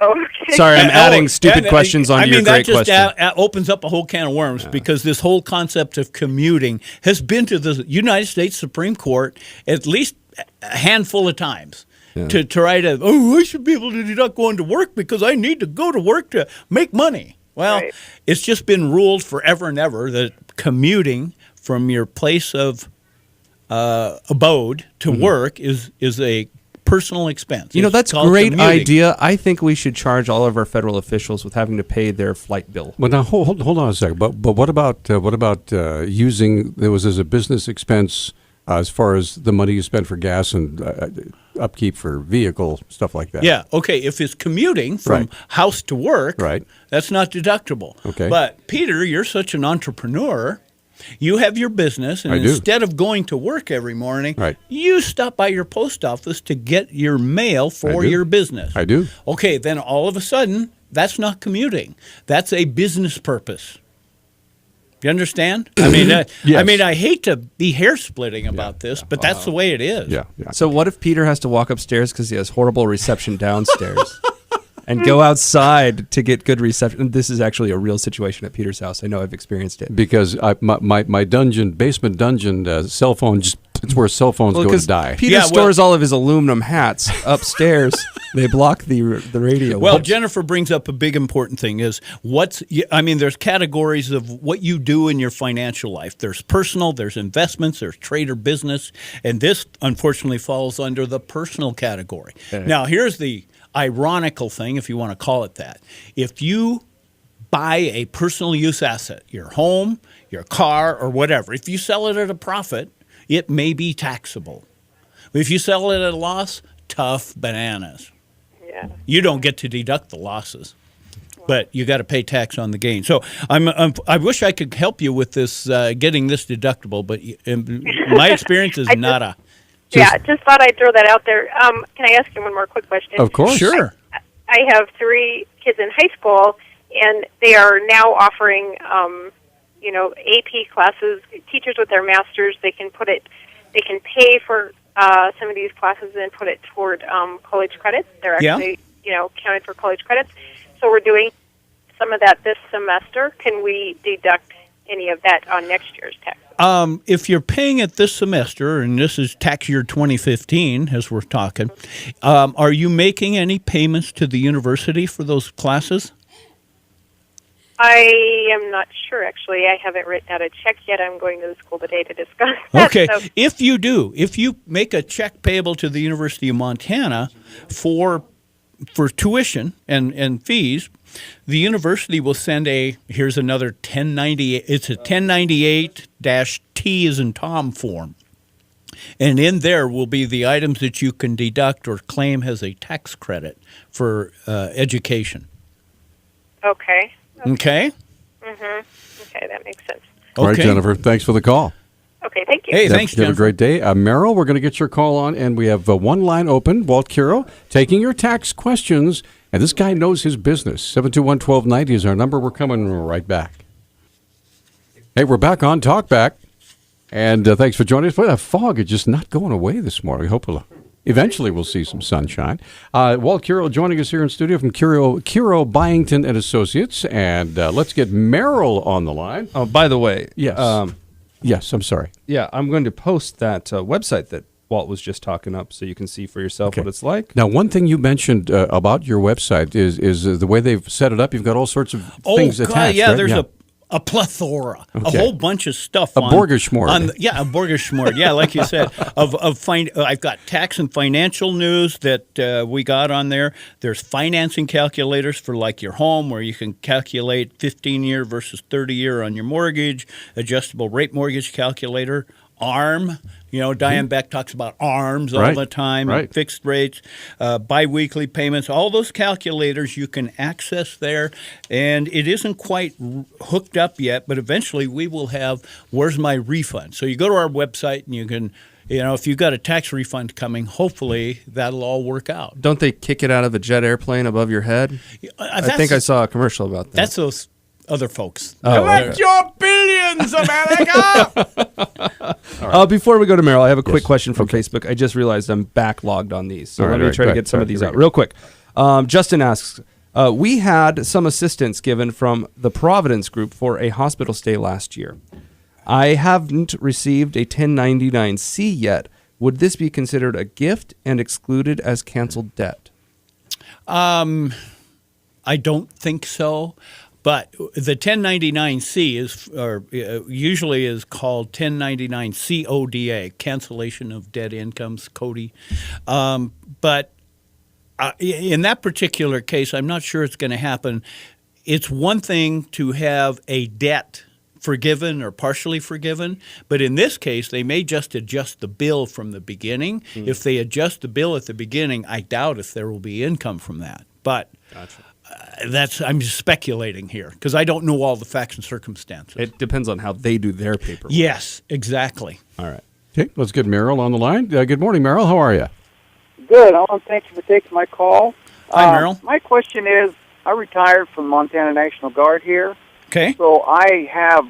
Speaker 2: Sorry, I'm adding stupid questions onto your great question.
Speaker 8: That just opens up a whole can of worms because this whole concept of commuting has been to the United States Supreme Court at least a handful of times. To try to, I should be able to deduct going to work because I need to go to work to make money. Well, it's just been ruled forever and ever that commuting from your place of abode to work is a personal expense.
Speaker 2: That's a great idea. I think we should charge all of our federal officials with having to pay their flight bill.
Speaker 1: Well, now hold on a second. But what about using there was as a business expense as far as the money you spend for gas and upkeep for vehicle, stuff like that?
Speaker 8: Yeah, okay. If it's commuting from house to work, that's not deductible.
Speaker 1: Okay.
Speaker 8: But, Peter, you're such an entrepreneur. You have your business, and instead of going to work every morning, you stop by your post office to get your mail for your business.
Speaker 1: I do.
Speaker 8: Okay, then all of a sudden, that's not commuting. That's a business purpose. You understand? I mean, I hate to be hair-splitting about this, but that's the way it is.
Speaker 1: Yeah.
Speaker 2: So what if Peter has to walk upstairs because he has horrible reception downstairs and go outside to get good reception? This is actually a real situation at Peter's house. I know I've experienced it.
Speaker 1: Because my basement dungeon cell phone, it's where cell phones go to die.
Speaker 2: Peter stores all of his aluminum hats upstairs. They block the radio.
Speaker 8: Well, Jennifer brings up a big important thing is there's categories of what you do in your financial life. There's personal, there's investments, there's trade or business, and this unfortunately falls under the personal category. Okay. Now, here's the ironical thing, if you want to call it that. If you buy a personal use asset, your home, your car, or whatever, if you sell it at a profit, it may be taxable. If you sell it at a loss, tough bananas. Yeah. You don't get to deduct the losses, but you got to pay tax on the gain. So I wish I could help you with this, getting this deductible, but my experience is nada.
Speaker 20: Just thought I'd throw that out there. Can I ask you one more quick question?
Speaker 1: Of course.
Speaker 8: Sure.
Speaker 20: I have 3 kids in high school, and they are now offering, AP classes. Teachers with their masters, they can pay for some of these classes and put it toward college credits. They're actually, counted for college credits. So we're doing some of that this semester. Can we deduct any of that on next year's tax?
Speaker 8: If you're paying it this semester, and this is tax year 2015, as we're talking, are you making any payments to the university for those classes?
Speaker 20: I am not sure, actually. I haven't written out a check yet. I'm going to the school today to discuss that.
Speaker 8: Okay. So. If you make a check payable to the University of Montana for tuition and fees, the university will send here's another 1098. It's a 1098-T as in Tom form. And in there will be the items that you can deduct or claim as a tax credit for education.
Speaker 20: Okay.
Speaker 8: Okay?
Speaker 20: Mm-hmm. Okay, that makes sense.
Speaker 1: All right, Jennifer, thanks for the call.
Speaker 20: Okay, thank you.
Speaker 8: Hey, thanks, Jennifer.
Speaker 1: Have a great day. Merrill, we're going to get your call on, and we have one line open. Walt Kero, taking your tax questions, and this guy knows his business. 721-1290 is our number. We're coming right back. Hey, we're back on Talkback, and thanks for joining us. Boy, that fog is just not going away this morning. We hope eventually we'll see some sunshine. Walt Kero joining us here in studio from Kero Byington and Associates, and let's get Merrill on the line.
Speaker 2: Oh, by the way,
Speaker 1: yes. Yes, I'm sorry.
Speaker 2: Yeah, I'm going to post that website that Walt was just talking up so you can see for yourself what it's like.
Speaker 1: Now, one thing you mentioned about your website is the way they've set it up. You've got all sorts of things attached.
Speaker 8: Yeah,
Speaker 1: right?
Speaker 8: there's a plethora, a whole bunch of stuff.
Speaker 1: A Borgeshmord.
Speaker 8: A Borgeshmord. Yeah, like you said. I've got tax and financial news that we got on there. There's financing calculators for like your home, where you can calculate 15-year versus 30-year on your mortgage. Adjustable rate mortgage calculator ARM. Diane Beck talks about ARMs all the time, fixed rates, biweekly payments, all those calculators you can access there. And it isn't quite hooked up yet, but eventually we will have Where's My Refund? So you go to our website and you can, if you've got a tax refund coming, hopefully that'll all work out.
Speaker 2: Don't they kick it out of a jet airplane above your head? I think I saw a commercial about that.
Speaker 8: That's those other folks.
Speaker 2: Collect
Speaker 8: your billions, America!
Speaker 2: Before we go to Merrill, I have a quick question from Facebook. I just realized I'm backlogged on these, so let me try to get some of these out real quick. Justin asks, we had some assistance given from the Providence Group for a hospital stay last year. I haven't received a 1099-C yet. Would this be considered a gift and excluded as canceled debt?
Speaker 8: I don't think so. But the 1099-C usually is called 1099-CODA, cancellation of debt incomes, CODI. But in that particular case, I'm not sure it's going to happen. It's one thing to have a debt forgiven or partially forgiven, but in this case, they may just adjust the bill from the beginning. If they adjust the bill at the beginning, I doubt if there will be income from that. But I'm just speculating here because I don't know all the facts and circumstances.
Speaker 2: It depends on how they do their paperwork.
Speaker 8: Yes, exactly.
Speaker 2: All right.
Speaker 1: Okay, let's get Merrill on the line. Good morning, Merrill. How are you?
Speaker 21: Good. I want to thank you for taking my call.
Speaker 8: Hi, Merrill.
Speaker 21: My question is, I retired from Montana National Guard here.
Speaker 8: Okay.
Speaker 21: So I have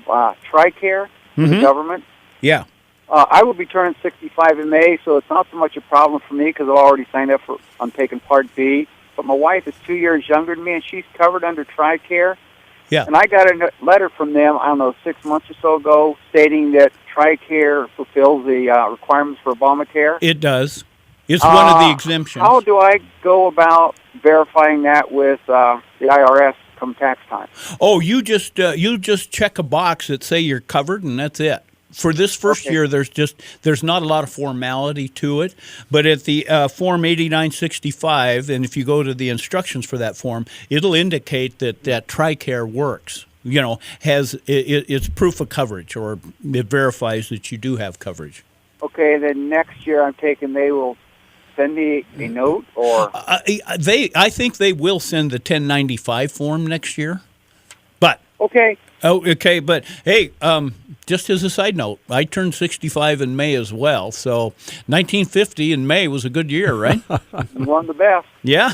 Speaker 21: TRICARE from the government.
Speaker 8: Yeah.
Speaker 21: I will be turning 65 in May, so it's not so much a problem for me because I've already signed up I'm taking Part B. But my wife is 2 years younger than me, and she's covered under TRICARE.
Speaker 8: Yeah.
Speaker 21: And I got a letter from them, 6 months or so ago, stating that TRICARE fulfills the requirements for Obamacare.
Speaker 8: It does. It's one of the exemptions.
Speaker 21: How do I go about verifying that with the IRS come tax time?
Speaker 8: Oh, you just check a box that say you're covered, and that's it. For this first year, there's not a lot of formality to it, but at the Form 8965, and if you go to the instructions for that form, it'll indicate that TRICARE works. It's proof of coverage, or it verifies that you do have coverage.
Speaker 21: Okay, then next year I'm taking they will send me a note, or
Speaker 8: I think they will send the 1095 form next year, but
Speaker 21: okay.
Speaker 8: Oh, okay, but hey, just as a side note, I turned 65 in May as well, so 1950 in May was a good year, right?
Speaker 21: One of the best.
Speaker 8: Yeah.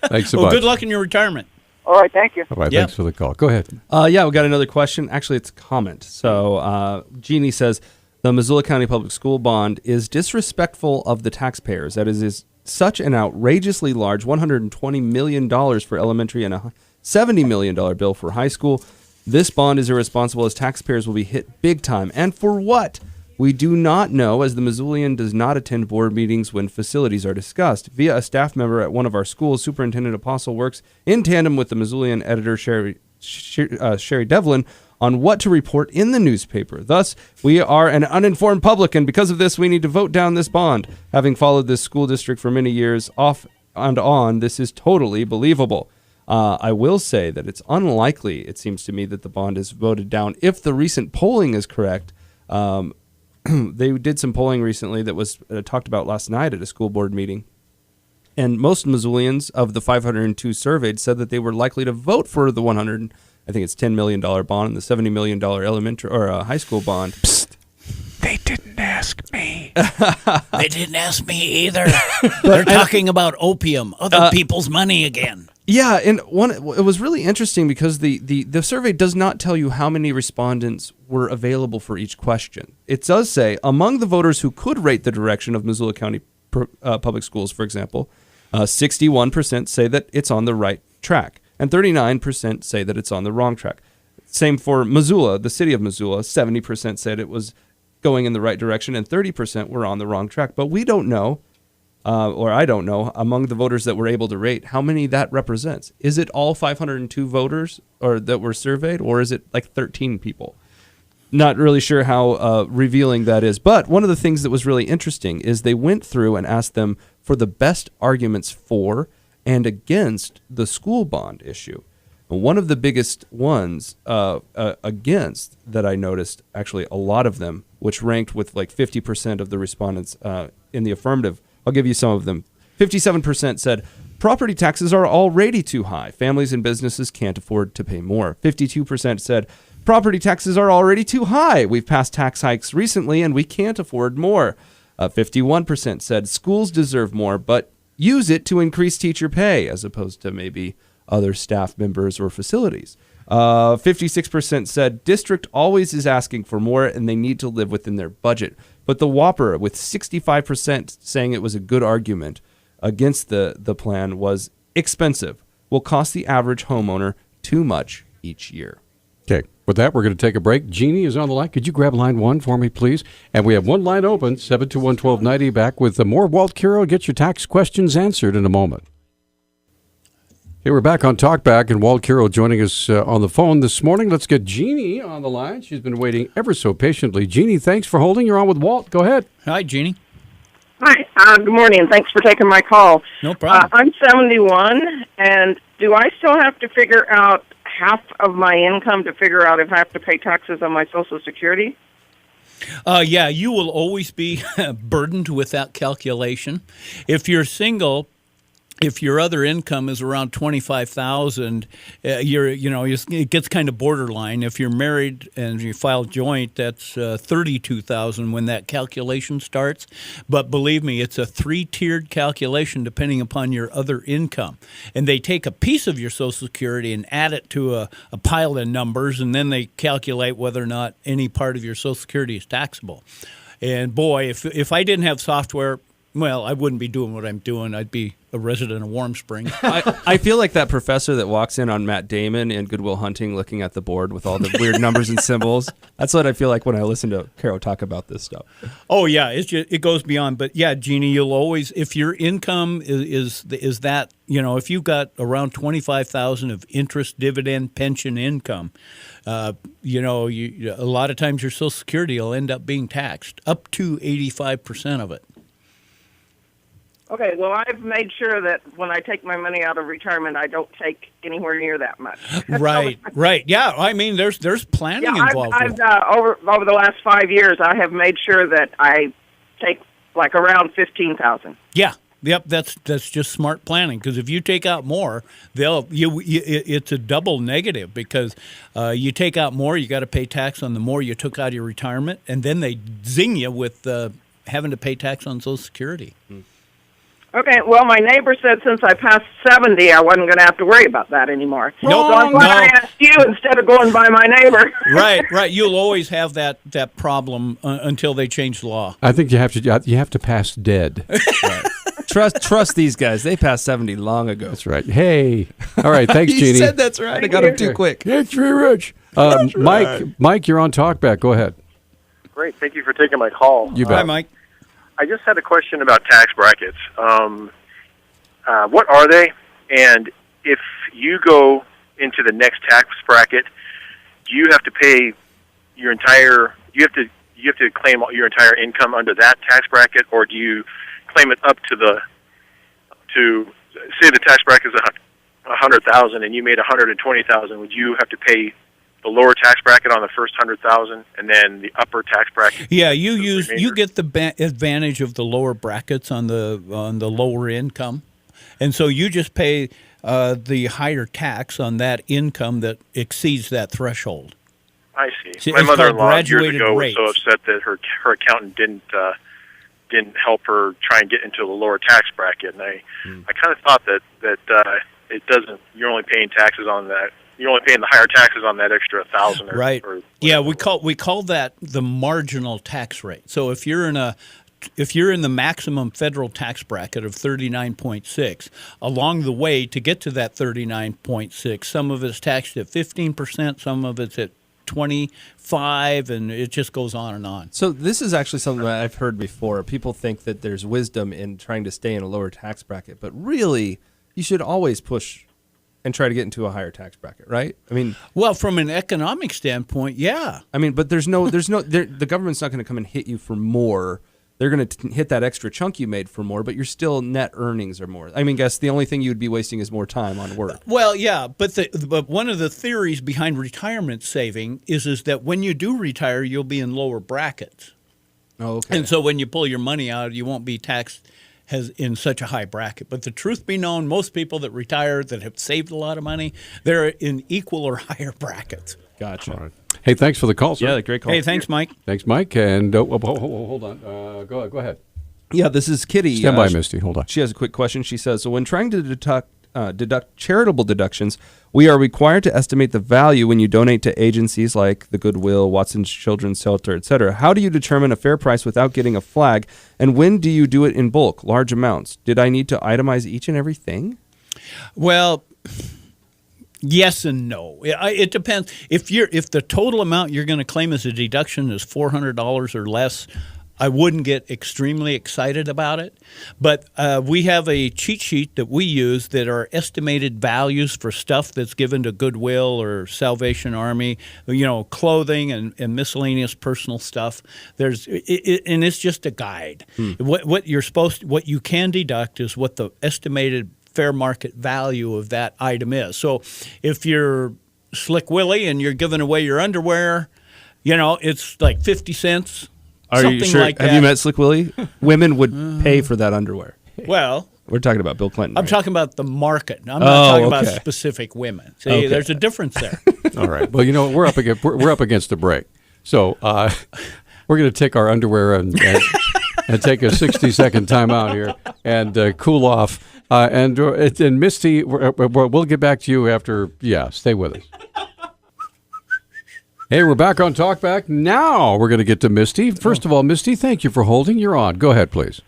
Speaker 1: Thanks so
Speaker 8: much.
Speaker 1: much.
Speaker 8: Good luck in your retirement.
Speaker 21: All right, thank you.
Speaker 1: All right, thanks for the call. Go ahead.
Speaker 2: Yeah, we got another question. Actually, it's a comment. So Jeannie says, the Missoula County Public School bond is disrespectful of the taxpayers. That is such an outrageously large $120 million for elementary and a $70 million bill for high school. This bond is irresponsible as taxpayers will be hit big time. And for what? We do not know, as the Missoulian does not attend board meetings when facilities are discussed. Via a staff member at one of our schools, Superintendent Apostle works in tandem with the Missoulian editor, Sherry Devlin, on what to report in the newspaper. Thus, we are an uninformed public, and because of this, we need to vote down this bond. Having followed this school district for many years, off and on, this is totally believable. I will say that it's unlikely, it seems to me, that the bond is voted down. If the recent polling is correct, they did some polling recently that was talked about last night at a school board meeting. And most Missoulians of the 502 surveyed said that they were likely to vote for the $10 million bond and the $70 million elementary or high school bond.
Speaker 8: Psst. They didn't ask me. They didn't ask me either. They're talking about opium, other people's money again.
Speaker 2: Yeah, and it was really interesting because the survey does not tell you how many respondents were available for each question. It does say, among the voters who could rate the direction of Missoula County public schools, for example, 61% say that it's on the right track, and 39% say that it's on the wrong track. Same for Missoula, the city of Missoula, 70% said it was going in the right direction, and 30% were on the wrong track. But we don't know, or I don't know, among the voters that were able to rate, how many that represents. Is it all 502 voters or that were surveyed, or is it like 13 people? Not really sure how revealing that is. But one of the things that was really interesting is they went through and asked them for the best arguments for and against the school bond issue. One of the biggest ones against that I noticed, actually a lot of them, which ranked with like 50% of the respondents in the affirmative. I'll give you some of them. 57% said, property taxes are already too high. Families and businesses can't afford to pay more. 52% said, property taxes are already too high. We've passed tax hikes recently and we can't afford more. 51% said, schools deserve more, but use it to increase teacher pay as opposed to maybe other staff members or facilities. 56% said district always is asking for more and they need to live within their budget. But the whopper, with 65% saying it was a good argument against the plan, was expensive, will cost the average homeowner too much each year.
Speaker 1: Okay. With that, we're going to take a break. Jeannie is on the line. Could you grab line 1 for me, please? And we have one line open, 721-1290. Back with more Walt Kero. Get your tax questions answered in a moment. Okay, we're back on Talkback, and Walt Kero joining us on the phone this morning. Let's get Jeannie on the line. She's been waiting ever so patiently. Jeannie, thanks for holding. You're on with Walt. Go ahead.
Speaker 8: Hi, Jeannie.
Speaker 3: Hi, good morning, and thanks for taking my call.
Speaker 8: No problem.
Speaker 3: I'm 71, and do I still have to figure out half of my income to figure out if I have to pay taxes on my Social Security?
Speaker 8: Yeah, you will always be burdened with that calculation. If you're single, if your other income is around $25,000, it gets kind of borderline. If you're married and you file joint, that's $32,000 when that calculation starts. But believe me, it's a 3-tiered calculation depending upon your other income. And they take a piece of your Social Security and add it to a pile of numbers, and then they calculate whether or not any part of your Social Security is taxable. And boy, if I didn't have software, well, I wouldn't be doing what I'm doing. I'd be a resident of Warm Springs.
Speaker 2: I feel like that professor that walks in on Matt Damon in Good Will Hunting looking at the board with all the weird numbers and symbols. That's what I feel like when I listen to Kero talk about this stuff.
Speaker 8: Oh, yeah, it goes beyond. But, yeah, Jeannie, you'll always, if your income is that, if you've got around $25,000 of interest, dividend, pension income, a lot of times your Social Security will end up being taxed up to 85% of it.
Speaker 3: Okay, well, I've made sure that when I take my money out of retirement, I don't take anywhere near that much.
Speaker 8: Right. Yeah, I mean, there's planning involved.
Speaker 3: I've over the last 5 years, I have made sure that I take like around $15,000.
Speaker 8: Yeah. Yep, that's just smart planning, because if you take out more, it's a double negative, because you take out more, you got to pay tax on the more you took out of your retirement, and then they zing you with having to pay tax on Social Security.
Speaker 3: Okay, well, my neighbor said since I passed 70, I wasn't going to have to worry about that anymore.
Speaker 8: Nope,
Speaker 3: so I'm glad I asked you instead of going by my neighbor.
Speaker 8: Right. You'll always have that problem until they change the law.
Speaker 1: I think you have to pass dead.
Speaker 2: Right. Trust these guys. They passed 70 long ago.
Speaker 1: That's right. Hey. All right, thanks, Jeannie.
Speaker 2: He said that's right. I got him too quick.
Speaker 1: Thanks very much. Mike, you're on Talkback. Go ahead.
Speaker 22: Great. Thank you for taking my call.
Speaker 1: You bet.
Speaker 8: Hi, Mike.
Speaker 22: I just had a question about tax brackets. What are they? And if you go into the next tax bracket, do you have to pay your entire? You have to claim your entire income under that tax bracket, or do you claim it up to say the tax bracket is $100,000 and you made $120,000? Would you have to pay the lower tax bracket on the first $100,000 and then the upper tax bracket?
Speaker 8: Yeah, you get the advantage of the lower brackets on the lower income, and so you just pay the higher tax on that income that exceeds that threshold.
Speaker 22: I see.
Speaker 8: See,
Speaker 22: my mother-in-law years ago
Speaker 8: rates.
Speaker 22: was so upset that her accountant didn't help her try and get into the lower tax bracket, and I kind of thought that it doesn't. You're only paying taxes on that. You're only paying the higher taxes on that extra $1,000.
Speaker 8: Right. Yeah, we call that the marginal tax rate. So if you're in the maximum federal tax bracket of 39.6, along the way to get to that 39.6, some of it's taxed at 15%, some of it's at 25, and it just goes on and on.
Speaker 2: So this is actually something that I've heard before. People think that there's wisdom in trying to stay in a lower tax bracket, but really you should always push and try to get into a higher tax bracket, right? I mean,
Speaker 8: well, from an economic standpoint, yeah.
Speaker 2: I mean, but the government's not going to come and hit you for more they're going to hit that extra chunk you made for more, but your still net earnings are more. I mean, guess the only thing you would be wasting is more time on work.
Speaker 8: Well, yeah, but one of the theories behind retirement saving is that when you do retire, you'll be in lower brackets.
Speaker 2: Oh, okay.
Speaker 8: And so when you pull your money out, you won't be taxed in such a high bracket. But the truth be known, most people that retire that have saved a lot of money, they're in equal or higher brackets.
Speaker 2: Gotcha.
Speaker 1: All right. Hey, thanks for the call, sir.
Speaker 2: Yeah, great call.
Speaker 8: Hey, thanks, Mike.
Speaker 1: Thanks, Mike. And hold on. Go ahead.
Speaker 2: Yeah, this is Kitty.
Speaker 1: Stand by, Misty. Hold on.
Speaker 2: She has a quick question. She says, so when trying to deduct charitable deductions, we are required to estimate the value when you donate to agencies like the Goodwill, Watson's Children's Shelter, etc. How do you determine a fair price without getting a flag? And when do you do it in bulk, large amounts? Did I need to itemize each and everything?
Speaker 8: Well, yes and no. It depends. If the total amount you're going to claim as a deduction is $400 or less, I wouldn't get extremely excited about it. But we have a cheat sheet that we use that are estimated values for stuff that's given to Goodwill or Salvation Army, clothing and miscellaneous personal stuff. And it's just a guide. What you can deduct is what the estimated fair market value of that item is. So if you're Slick Willie and you're giving away your underwear, it's like 50 cents.
Speaker 2: Are you sure? Like Have you met Slick Willie? Women would pay for that underwear.
Speaker 8: Well,
Speaker 2: we're talking about Bill Clinton.
Speaker 8: I'm
Speaker 2: right?
Speaker 8: talking about the market. I'm not talking about specific women. See, there's a difference there.
Speaker 1: All right. Well, we're up against the break, so we're going to take our underwear and take a 60-second timeout here and cool off. And Misty, we'll get back to you after. Yeah, stay with us. Hey, we're back on Talkback. Now we're going to get to Misty. First of all, Misty, thank you for holding. You're on. Go ahead, please.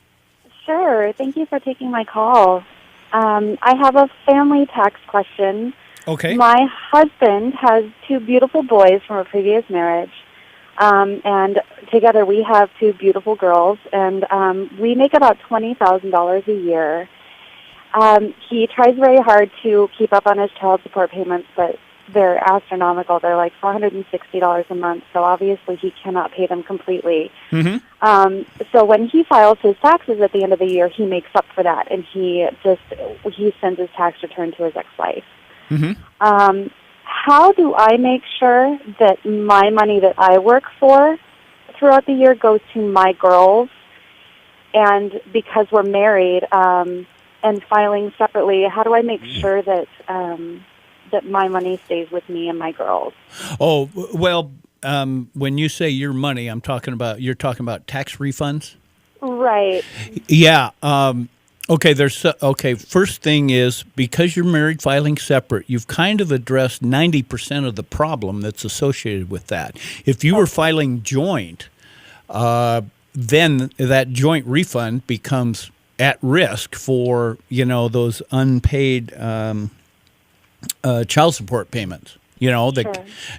Speaker 4: Sure. Thank you for taking my call. I have a family tax question.
Speaker 8: Okay.
Speaker 4: My husband has two beautiful boys from a previous marriage, and together we have two beautiful girls, and we make about $20,000 a year. He tries very hard to keep up on his child support payments, but they're astronomical. They're like $460 a month, so obviously he cannot pay them completely.
Speaker 8: Mm-hmm.
Speaker 4: So when he files his taxes at the end of the year, he makes up for that, and he sends his tax return to his ex-wife.
Speaker 8: Mm-hmm.
Speaker 4: How do I make sure that my money that I work for throughout the year goes to my girls? And because we're married and filing separately, how do I make sure that that my money stays with me and my girls?
Speaker 8: Oh, well, when you say your money, you're talking about tax refunds?
Speaker 4: Right.
Speaker 8: Yeah. Okay, first thing is, because you're married filing separate, you've kind of addressed 90% of the problem that's associated with that. If you were filing joint, then that joint refund becomes at risk for, those unpaid child support payments.
Speaker 4: Sure.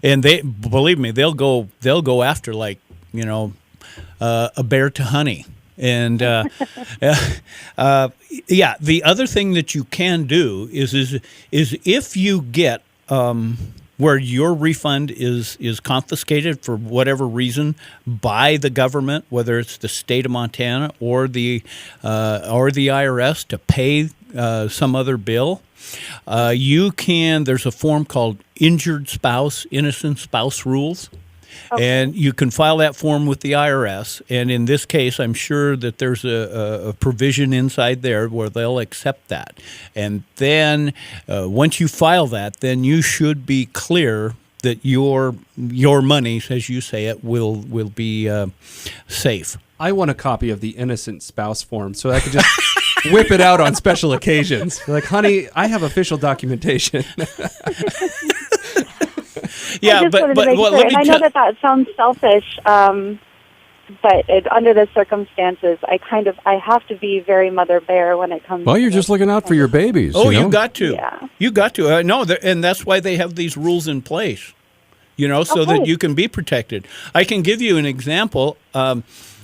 Speaker 8: And they, believe me, they'll go after a bear to honey. And the other thing that you can do is if you get where your refund is confiscated for whatever reason by the government, whether it's the state of Montana or the IRS to pay some other bill, there's a form called Injured Spouse, Innocent Spouse Rules. Okay. And you can file that form with the IRS. And in this case, I'm sure that there's a provision inside there where they'll accept that. And then once you file that, then you should be clear that your money, as you say it, will be safe.
Speaker 2: I want a copy of the Innocent Spouse form so I could just whip it out on special occasions. Like, honey, I have official documentation.
Speaker 4: Yeah, but I know that sounds selfish, but under the circumstances, I have to be very mother bear when it comes.
Speaker 1: Well, you're just looking out for your babies.
Speaker 8: Oh, you got to.
Speaker 4: Yeah.
Speaker 8: You got to. And that's why they have these rules in place, so that you can be protected. I can give you an example.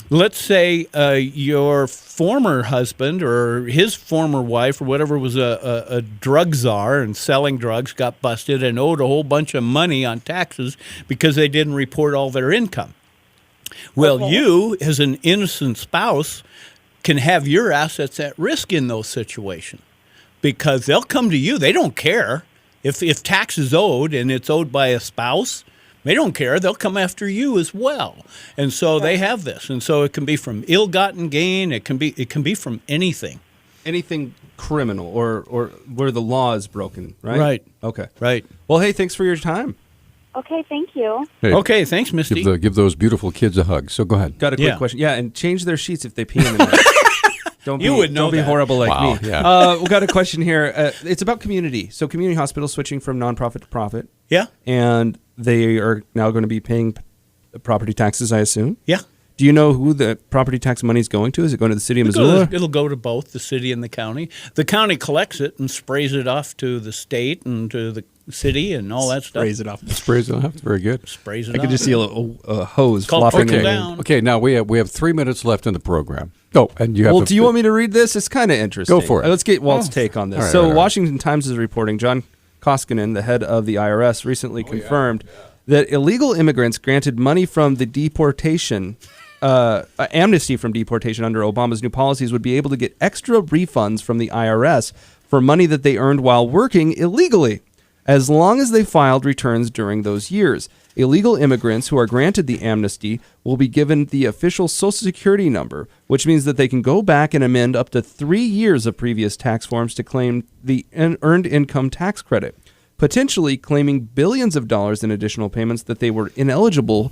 Speaker 8: Let's say your former husband or his former wife or whatever was a drug czar and selling drugs, got busted and owed a whole bunch of money on taxes because they didn't report all their income. Well, you, as an innocent spouse, can have your assets at risk in those situations because they'll come to you. They don't care. If tax is owed and it's owed by a spouse, they don't care. They'll come after you as well. And so they have this. And so it can be from ill-gotten gain. It can be from anything.
Speaker 2: Anything criminal or where the law is broken, right?
Speaker 8: Right.
Speaker 2: Okay.
Speaker 8: Right.
Speaker 2: Well, hey, thanks for your time.
Speaker 4: Okay, thank you.
Speaker 1: Hey,
Speaker 8: okay, thanks, Misty.
Speaker 1: Give those beautiful kids a hug. So go ahead.
Speaker 2: Got a quick question. Yeah, and change their sheets if they pee in the night. Don't be horrible like
Speaker 1: Wow,
Speaker 2: me.
Speaker 1: yeah.
Speaker 2: We got a question here. It's about community. So community hospitals switching from nonprofit to profit.
Speaker 8: Yeah.
Speaker 2: And they are now going to be paying property taxes, I assume.
Speaker 8: Yeah.
Speaker 2: Do you know who the property tax money is going to? Is it going to the city of Missoula?
Speaker 8: It'll go to both the city and the county. The county collects it and sprays it off to the state and to the city and all that stuff.
Speaker 2: Sprays it off.
Speaker 1: Sprays it off. Very good.
Speaker 8: Sprays it
Speaker 2: I
Speaker 8: off.
Speaker 2: could just see a hose
Speaker 8: called
Speaker 2: flopping
Speaker 8: trickle
Speaker 2: in.
Speaker 8: down.
Speaker 1: Okay, now we have 3 minutes left in the program. Oh, and you have.
Speaker 2: Well, do you want me to read this? It's kind of interesting.
Speaker 1: Go for it.
Speaker 2: Let's get Walt's take on this.
Speaker 1: All right,
Speaker 2: so,
Speaker 1: all right.
Speaker 2: Washington Times is reporting John Koskinen, the head of the IRS, recently confirmed that illegal immigrants granted money from the deportation, amnesty from deportation under Obama's new policies would be able to get extra refunds from the IRS for money that they earned while working illegally, as long as they filed returns during those years. Illegal immigrants who are granted the amnesty will be given the official Social Security number, which means that they can go back and amend up to 3 years of previous tax forms to claim the earned income tax credit, potentially claiming billions of dollars in additional payments that they were ineligible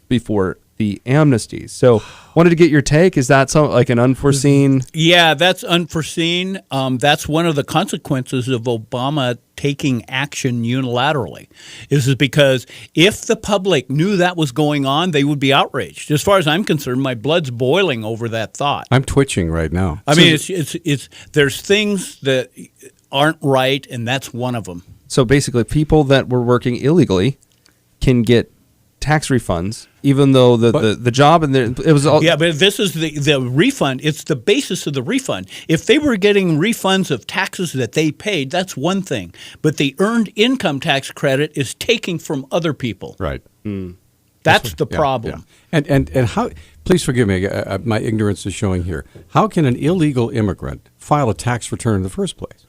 Speaker 2: before the amnesty. So, wanted to get your take. Is that like an unforeseen?
Speaker 8: Yeah, that's unforeseen. That's one of the consequences of Obama taking action unilaterally. Is because if the public knew that was going on, they would be outraged. As far as I'm concerned, my blood's boiling over that thought.
Speaker 1: I'm twitching right now.
Speaker 8: I mean, it's there's things that aren't right, and that's one of them.
Speaker 2: So basically, people that were working illegally can get tax refunds, even though the job and it was all.
Speaker 8: Yeah, but this is the refund. It's the basis of the refund. If they were getting refunds of taxes that they paid, that's one thing. But the earned income tax credit is taking from other people.
Speaker 1: Right.
Speaker 8: That's the problem.
Speaker 1: Yeah. And how? Please forgive me. My ignorance is showing here. How can an illegal immigrant file a tax return in the first place?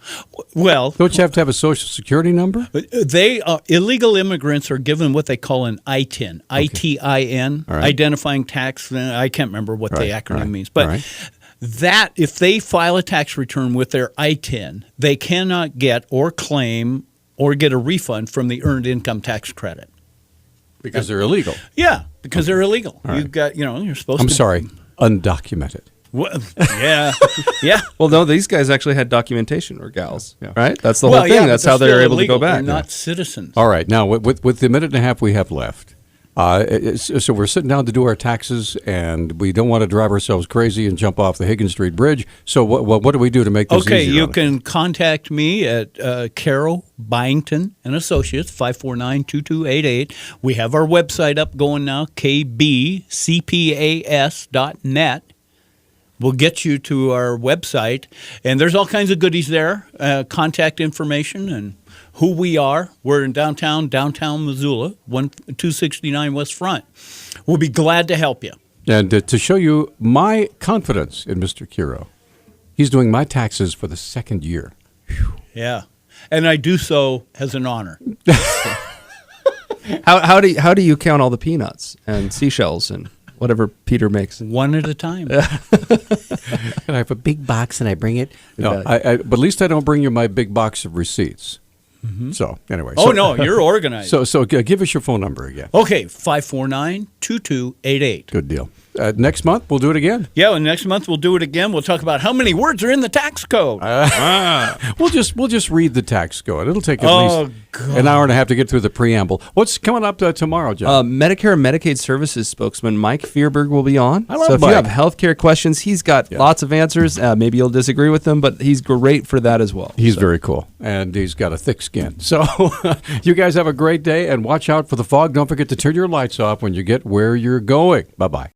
Speaker 8: Well,
Speaker 1: don't you have to have a Social Security number?
Speaker 8: They illegal immigrants are given what they call an ITIN, ITIN,
Speaker 1: All right.
Speaker 8: identifying tax. I can't remember what the acronym means, but.
Speaker 1: All right.
Speaker 8: That if they file a tax return with their ITIN, they cannot get or claim or get a refund from the earned income tax credit.
Speaker 1: Because they're illegal.
Speaker 8: Yeah, because they're illegal.
Speaker 1: All right.
Speaker 8: You've got, you're supposed
Speaker 1: I'm
Speaker 8: to.
Speaker 1: sorry, undocumented.
Speaker 8: Well, yeah, yeah.
Speaker 2: Well, no, these guys actually had documentation, or gals, right? That's the
Speaker 8: Well,
Speaker 2: whole thing.
Speaker 8: yeah,
Speaker 2: That's
Speaker 8: but
Speaker 2: how
Speaker 8: they're
Speaker 2: they're
Speaker 8: still
Speaker 2: able
Speaker 8: illegal.
Speaker 2: to go back.
Speaker 8: They're not citizens.
Speaker 1: All right, now with the minute and a half we have left, so we're sitting down to do our taxes, and we don't want to drive ourselves crazy and jump off the Higgins Street Bridge. So what do we do to make this
Speaker 8: Okay,
Speaker 1: easier?
Speaker 8: you
Speaker 1: on us?
Speaker 8: can contact me at Kero Byington and Associates, 549-2288. We have our website up going now, kbcpas.net. We'll get you to our website, and there's all kinds of goodies there, contact information and who we are. We're in downtown Missoula, 269 West Front. We'll be glad to help you.
Speaker 1: And to show you my confidence in Mr. Kero, he's doing my taxes for the second year. Whew.
Speaker 8: Yeah, and I do so as an honor.
Speaker 2: How do you count all the peanuts and seashells and whatever Peter makes?
Speaker 8: One at a time.
Speaker 1: And I have a big box and I bring it. No, but at least I don't bring you my big box of receipts. Mm-hmm. So anyway.
Speaker 8: Oh, no, you're organized.
Speaker 1: So give us your phone number again.
Speaker 8: Okay, 549-2288.
Speaker 1: Good deal. Next month, we'll do it again.
Speaker 8: Yeah, and next month we'll do it again. We'll talk about how many words are in the tax code.
Speaker 1: We'll just read the tax code. It'll take at least an hour and a half to get through the preamble. What's coming up tomorrow, John?
Speaker 2: Medicare and Medicaid Services spokesman Mike Fearberg will be on.
Speaker 1: I love
Speaker 2: so if
Speaker 1: Mike.
Speaker 2: you have healthcare questions, he's got lots of answers. Maybe you'll disagree with him, but he's great for that as well.
Speaker 1: He's very cool, and he's got a thick skin. So you guys have a great day, and watch out for the fog. Don't forget to turn your lights off when you get where you're going. Bye-bye.